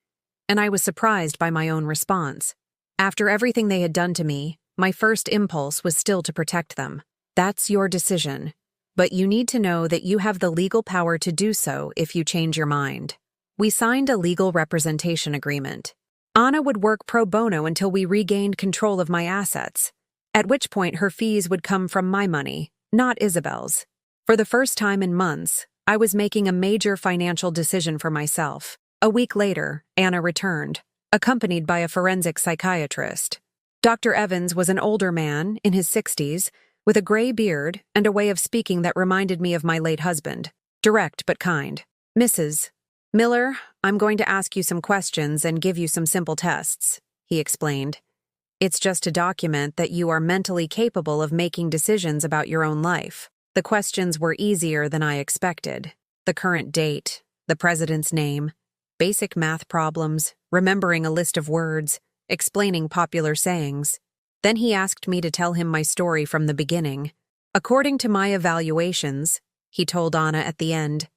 and I was surprised by my own response. After everything they had done to me, my first impulse was still to protect them. "That's your decision, but you need to know that you have the legal power to do so if you change your mind." We signed a legal representation agreement. Anna would work pro bono until we regained control of my assets, at which point her fees would come from my money, not Isabel's. For the first time in months, I was making a major financial decision for myself. A week later, Anna returned, accompanied by a forensic psychiatrist. Dr. Evans was an older man, in his 60s, with a gray beard and a way of speaking that reminded me of my late husband, direct but kind. "Mrs. Miller, I'm going to ask you some questions and give you some simple tests," he explained. "It's just to document that you are mentally capable of making decisions about your own life." The questions were easier than I expected. The current date, the president's name, basic math problems, remembering a list of words, explaining popular sayings. Then he asked me to tell him my story from the beginning. "According to my evaluations," he told Anna at the end,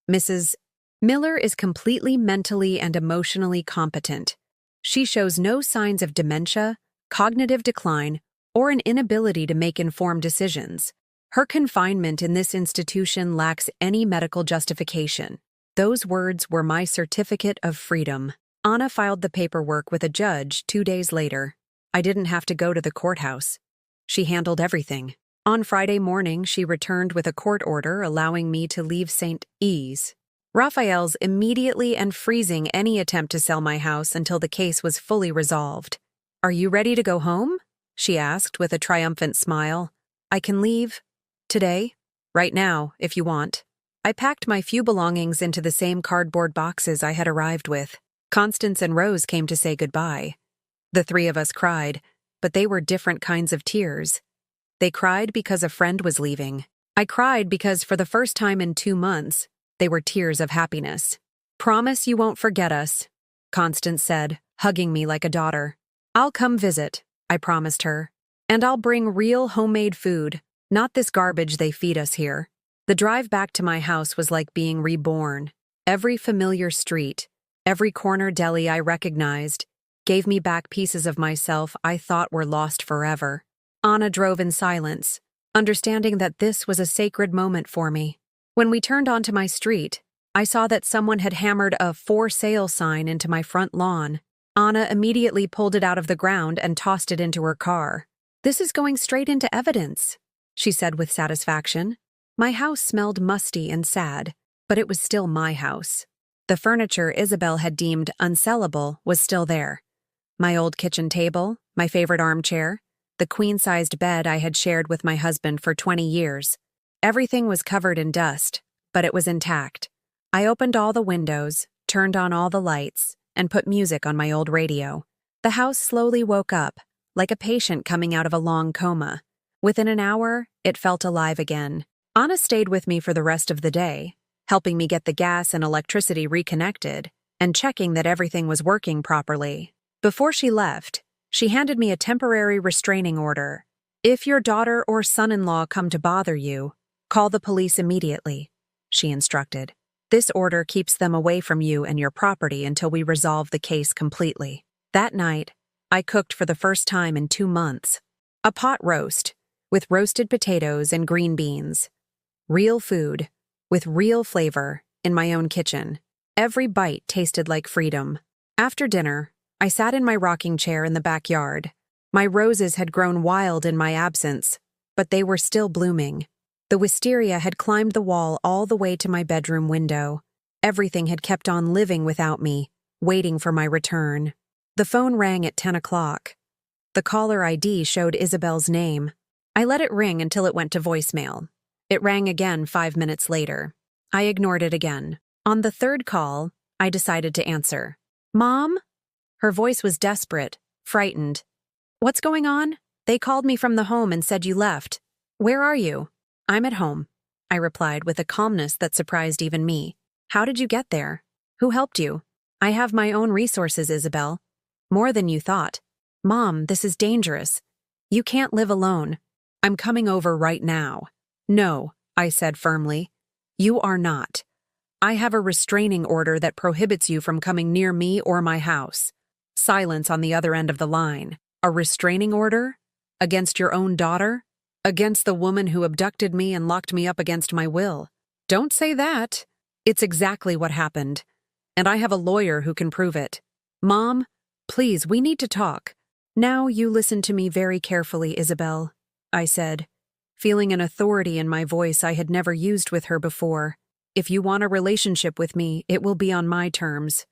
"Mrs. Miller is completely mentally and emotionally competent. She shows no signs of dementia, cognitive decline, or an inability to make informed decisions. Her confinement in this institution lacks any medical justification." Those words were my certificate of freedom. Anna filed the paperwork with a judge 2 days later. I didn't have to go to the courthouse. She handled everything. On Friday morning, she returned with a court order allowing me to leave St. E's. Raphael's immediately and freezing any attempt to sell my house until the case was fully resolved. "Are you ready to go home?" she asked with a triumphant smile. "I can leave today, right now, if you want." I packed my few belongings into the same cardboard boxes I had arrived with. Constance and Rose came to say goodbye. The 3 of us cried, but they were different kinds of tears. They cried because a friend was leaving. I cried because for the first time in 2 months, they were tears of happiness. "Promise you won't forget us," Constance said, hugging me like a daughter. "I'll come visit," I promised her. "And I'll bring real homemade food, not this garbage they feed us here." The drive back to my house was like being reborn. Every familiar street, every corner deli I recognized, gave me back pieces of myself I thought were lost forever. Anna drove in silence, understanding that this was a sacred moment for me. When we turned onto my street, I saw that someone had hammered a "for sale" sign into my front lawn. Anna immediately pulled it out of the ground and tossed it into her car. "This is going straight into evidence," she said with satisfaction. My house smelled musty and sad, but it was still my house. The furniture Isabel had deemed unsellable was still there. My old kitchen table, my favorite armchair, the queen-sized bed I had shared with my husband for 20 years. Everything was covered in dust, but it was intact. I opened all the windows, turned on all the lights, and put music on my old radio. The house slowly woke up, like a patient coming out of a long coma. Within an hour, it felt alive again. Anna stayed with me for the rest of the day, helping me get the gas and electricity reconnected and checking that everything was working properly. Before she left, she handed me a temporary restraining order. "If your daughter or son-in-law come to bother you, call the police immediately," she instructed. "This order keeps them away from you and your property until we resolve the case completely." That night, I cooked for the first time in 2 months. A pot roast, with roasted potatoes and green beans. Real food, with real flavor, in my own kitchen. Every bite tasted like freedom. After dinner, I sat in my rocking chair in the backyard. My roses had grown wild in my absence, but they were still blooming. The wisteria had climbed the wall all the way to my bedroom window. Everything had kept on living without me, waiting for my return. The phone rang at 10 o'clock. The caller ID showed Isabel's name. I let it ring until it went to voicemail. It rang again 5 minutes later. I ignored it again. On the third call, I decided to answer. "Mom?" Her voice was desperate, frightened. "What's going on? They called me from the home and said you left. Where are you?" "I'm at home," I replied with a calmness that surprised even me. "How did you get there? Who helped you?" "I have my own resources, Isabel. More than you thought." "Mom, this is dangerous. You can't live alone. I'm coming over right now." "No," I said firmly. "You are not. I have a restraining order that prohibits you from coming near me or my house." Silence on the other end of the line. A restraining order? Against your own daughter? Against the woman who abducted me and locked me up against my will? "Don't say that. It's exactly what happened. And I have a lawyer who can prove it. Mom, please, we need to talk." "Now you listen to me very carefully, Isabel," I said, feeling an authority in my voice I had never used with her before. "If you want a relationship with me, it will be on my terms.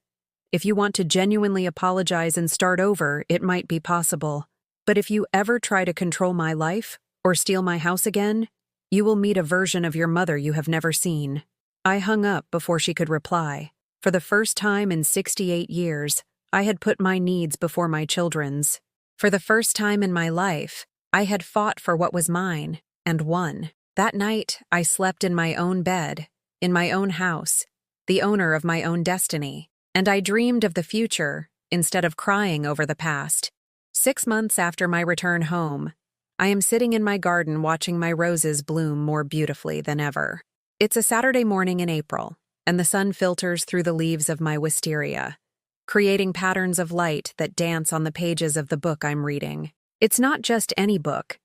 If you want to genuinely apologize and start over, it might be possible. But if you ever try to control my life or steal my house again, you will meet a version of your mother you have never seen." I hung up before she could reply. For the first time in 68 years, I had put my needs before my children's. For the first time in my life, I had fought for what was mine, and won. That night, I slept in my own bed, in my own house, the owner of my own destiny, and I dreamed of the future instead of crying over the past. 6 months after my return home, I am sitting in my garden watching my roses bloom more beautifully than ever. It's a Saturday morning in April, and the sun filters through the leaves of my wisteria, creating patterns of light that dance on the pages of the book I'm reading. It's not just any book.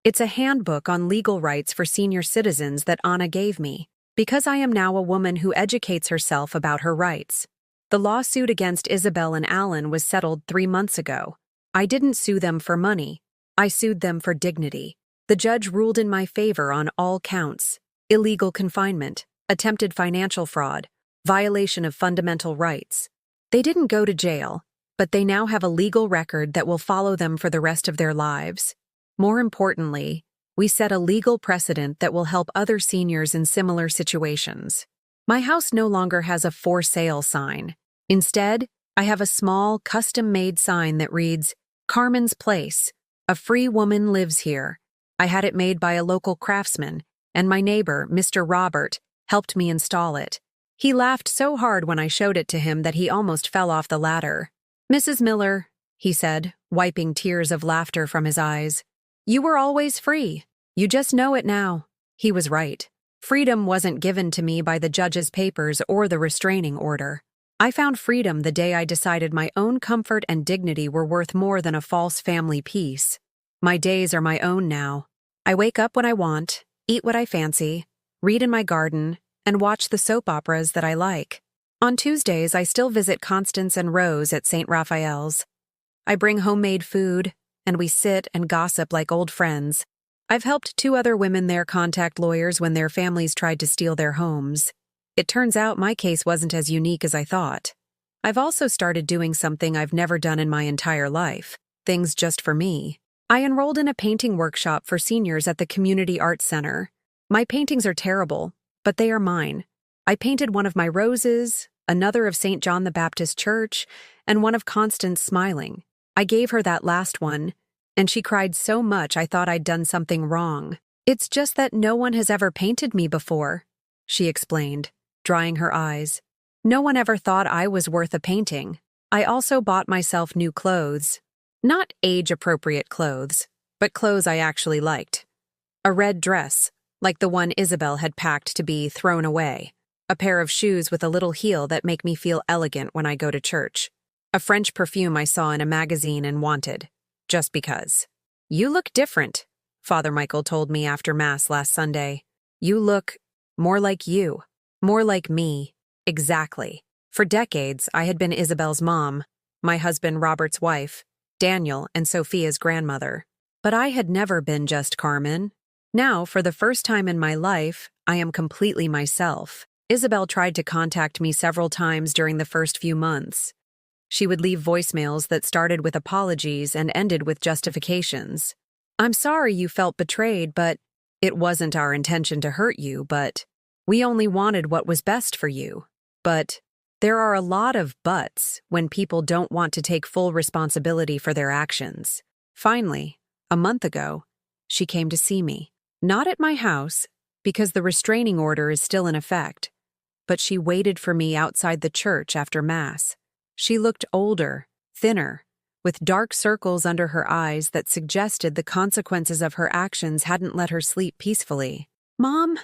It's a handbook on legal rights for senior citizens that Anna gave me, because I am now a woman who educates herself about her rights. The lawsuit against Isabel and Alan was settled 3 months ago. I didn't sue them for money. I sued them for dignity. The judge ruled in my favor on all counts: illegal confinement, attempted financial fraud, violation of fundamental rights. They didn't go to jail, but they now have a legal record that will follow them for the rest of their lives. More importantly, we set a legal precedent that will help other seniors in similar situations. My house no longer has a "for sale" sign. Instead, I have a small, custom-made sign that reads, "Carmen's Place. A free woman lives here." I had it made by a local craftsman, and my neighbor, Mr. Robert, helped me install it. He laughed so hard when I showed it to him that he almost fell off the ladder. "Mrs. Miller," he said, wiping tears of laughter from his eyes, "you were always free. You just know it now." He was right. Freedom wasn't given to me by the judge's papers or the restraining order. I found freedom the day I decided my own comfort and dignity were worth more than a false family peace. My days are my own now. I wake up when I want, eat what I fancy, read in my garden, and watch the soap operas that I like. On Tuesdays, I still visit Constance and Rose at St. Raphael's. I bring homemade food, and we sit and gossip like old friends. I've helped 2 other women there contact lawyers when their families tried to steal their homes. It turns out my case wasn't as unique as I thought. I've also started doing something I've never done in my entire life, things just for me. I enrolled in a painting workshop for seniors at the Community Arts Center. My paintings are terrible, but they are mine. I painted one of my roses, another of St. John the Baptist Church, and one of Constance smiling. I gave her that last one, and she cried so much I thought I'd done something wrong. It's just that no one has ever painted me before, she explained, drying her eyes. No one ever thought I was worth a painting. I also bought myself new clothes. Not age-appropriate clothes, but clothes I actually liked. A red dress, like the one Isabel had packed to be thrown away. A pair of shoes with a little heel that make me feel elegant when I go to church. A French perfume I saw in a magazine and wanted, just because. You look different, Father Michael told me after Mass last Sunday. You look more like you, more like me. Exactly. For decades, I had been Isabel's mom, my husband Robert's wife, Daniel and Sophia's grandmother. But I had never been just Carmen. Now, for the first time in my life, I am completely myself. Isabel tried to contact me several times during the first few months. She would leave voicemails that started with apologies and ended with justifications. I'm sorry you felt betrayed, but it wasn't our intention to hurt you, but we only wanted what was best for you. But there are a lot of buts when people don't want to take full responsibility for their actions. Finally, a month ago, she came to see me. Not at my house, because the restraining order is still in effect, but she waited for me outside the church after Mass. She looked older, thinner, with dark circles under her eyes that suggested the consequences of her actions hadn't let her sleep peacefully. "Mom,"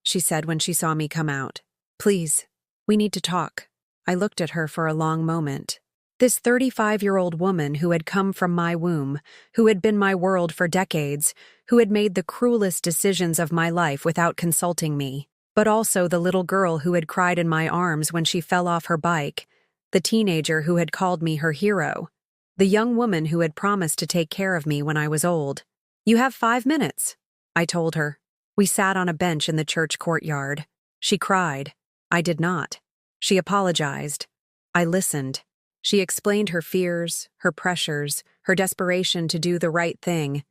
she said when she saw me come out. "Please, we need to talk." I looked at her for a long moment. This 35-year-old woman who had come from my womb, who had been my world for decades, who had made the cruelest decisions of my life without consulting me, but also the little girl who had cried in my arms when she fell off her bike, the teenager who had called me her hero, the young woman who had promised to take care of me when I was old. "You have 5 minutes," I told her. We sat on a bench in the church courtyard. She cried. I did not. She apologized. I listened. She explained her fears, her pressures, her desperation to do the right thing.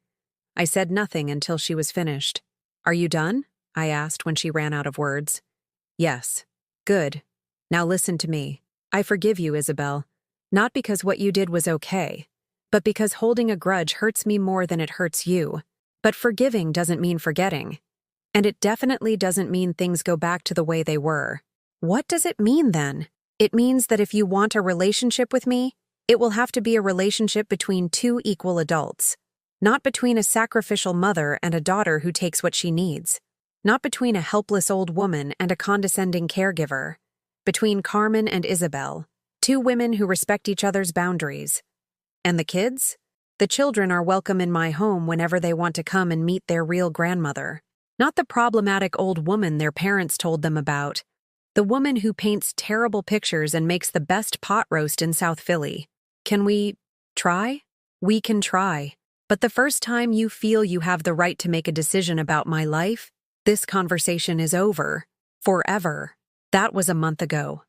I said nothing until she was finished. "Are you done?" I asked when she ran out of words. "Yes." "Good. Now listen to me. I forgive you, Isabel. Not because what you did was okay, but because holding a grudge hurts me more than it hurts you. But forgiving doesn't mean forgetting. And it definitely doesn't mean things go back to the way they were. What does it mean then? It means that if you want a relationship with me, it will have to be a relationship between 2 equal adults. Not between a sacrificial mother and a daughter who takes what she needs. Not between a helpless old woman and a condescending caregiver. Between Carmen and Isabel, 2 women who respect each other's boundaries. And the kids? The children are welcome in my home whenever they want to come and meet their real grandmother. Not the problematic old woman their parents told them about. The woman who paints terrible pictures and makes the best pot roast in South Philly. Can we try? We can try. But the first time you feel you have the right to make a decision about my life, this conversation is over. Forever. That was a month ago.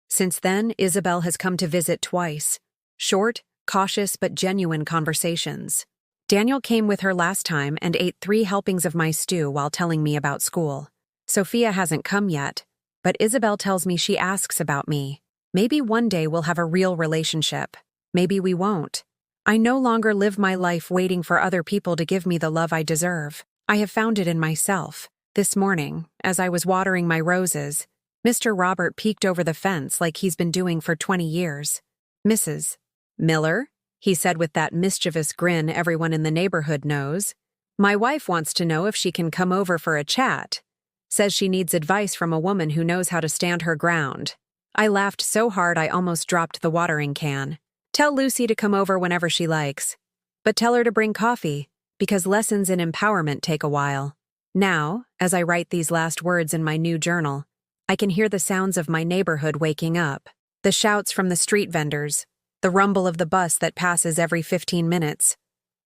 Since then, Isabel has come to visit twice. Short, cautious, but genuine conversations. Daniel came with her last time and ate 3 helpings of my stew while telling me about school. Sophia hasn't come yet, but Isabel tells me she asks about me. Maybe one day we'll have a real relationship. Maybe we won't. I no longer live my life waiting for other people to give me the love I deserve. I have found it in myself. This morning, as I was watering my roses, Mr. Robert peeked over the fence like he's been doing for 20 years. "Mrs. Miller?" he said with that mischievous grin everyone in the neighborhood knows. "My wife wants to know if she can come over for a chat. Says she needs advice from a woman who knows how to stand her ground." I laughed so hard I almost dropped the watering can. "Tell Lucy to come over whenever she likes. But tell her to bring coffee, because lessons in empowerment take a while. Now, as I write these last words in my new journal, I can hear the sounds of my neighborhood waking up, the shouts from the street vendors, the rumble of the bus that passes every 15 minutes,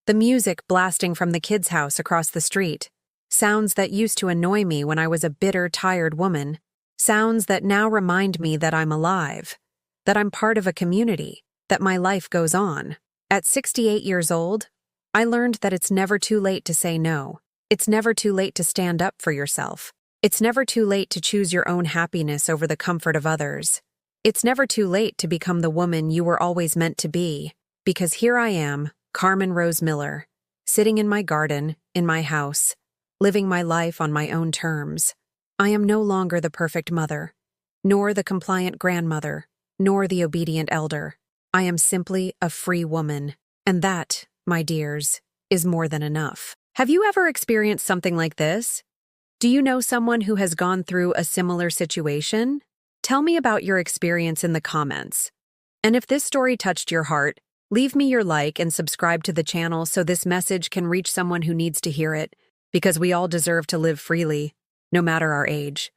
the music blasting from the kids' house across the street, sounds that used to annoy me when I was a bitter, tired woman, sounds that now remind me that I'm alive, that I'm part of a community, that my life goes on. At 68 years old, I learned that it's never too late to say no. It's never too late to stand up for yourself. It's never too late to choose your own happiness over the comfort of others. It's never too late to become the woman you were always meant to be, because here I am, Carmen Rose Miller, sitting in my garden, in my house, living my life on my own terms. I am no longer the perfect mother, nor the compliant grandmother, nor the obedient elder. I am simply a free woman, and that, my dears, is more than enough. Have you ever experienced something like this? Do you know someone who has gone through a similar situation? Tell me about your experience in the comments. And if this story touched your heart, leave me your like and subscribe to the channel so this message can reach someone who needs to hear it, because we all deserve to live freely, no matter our age.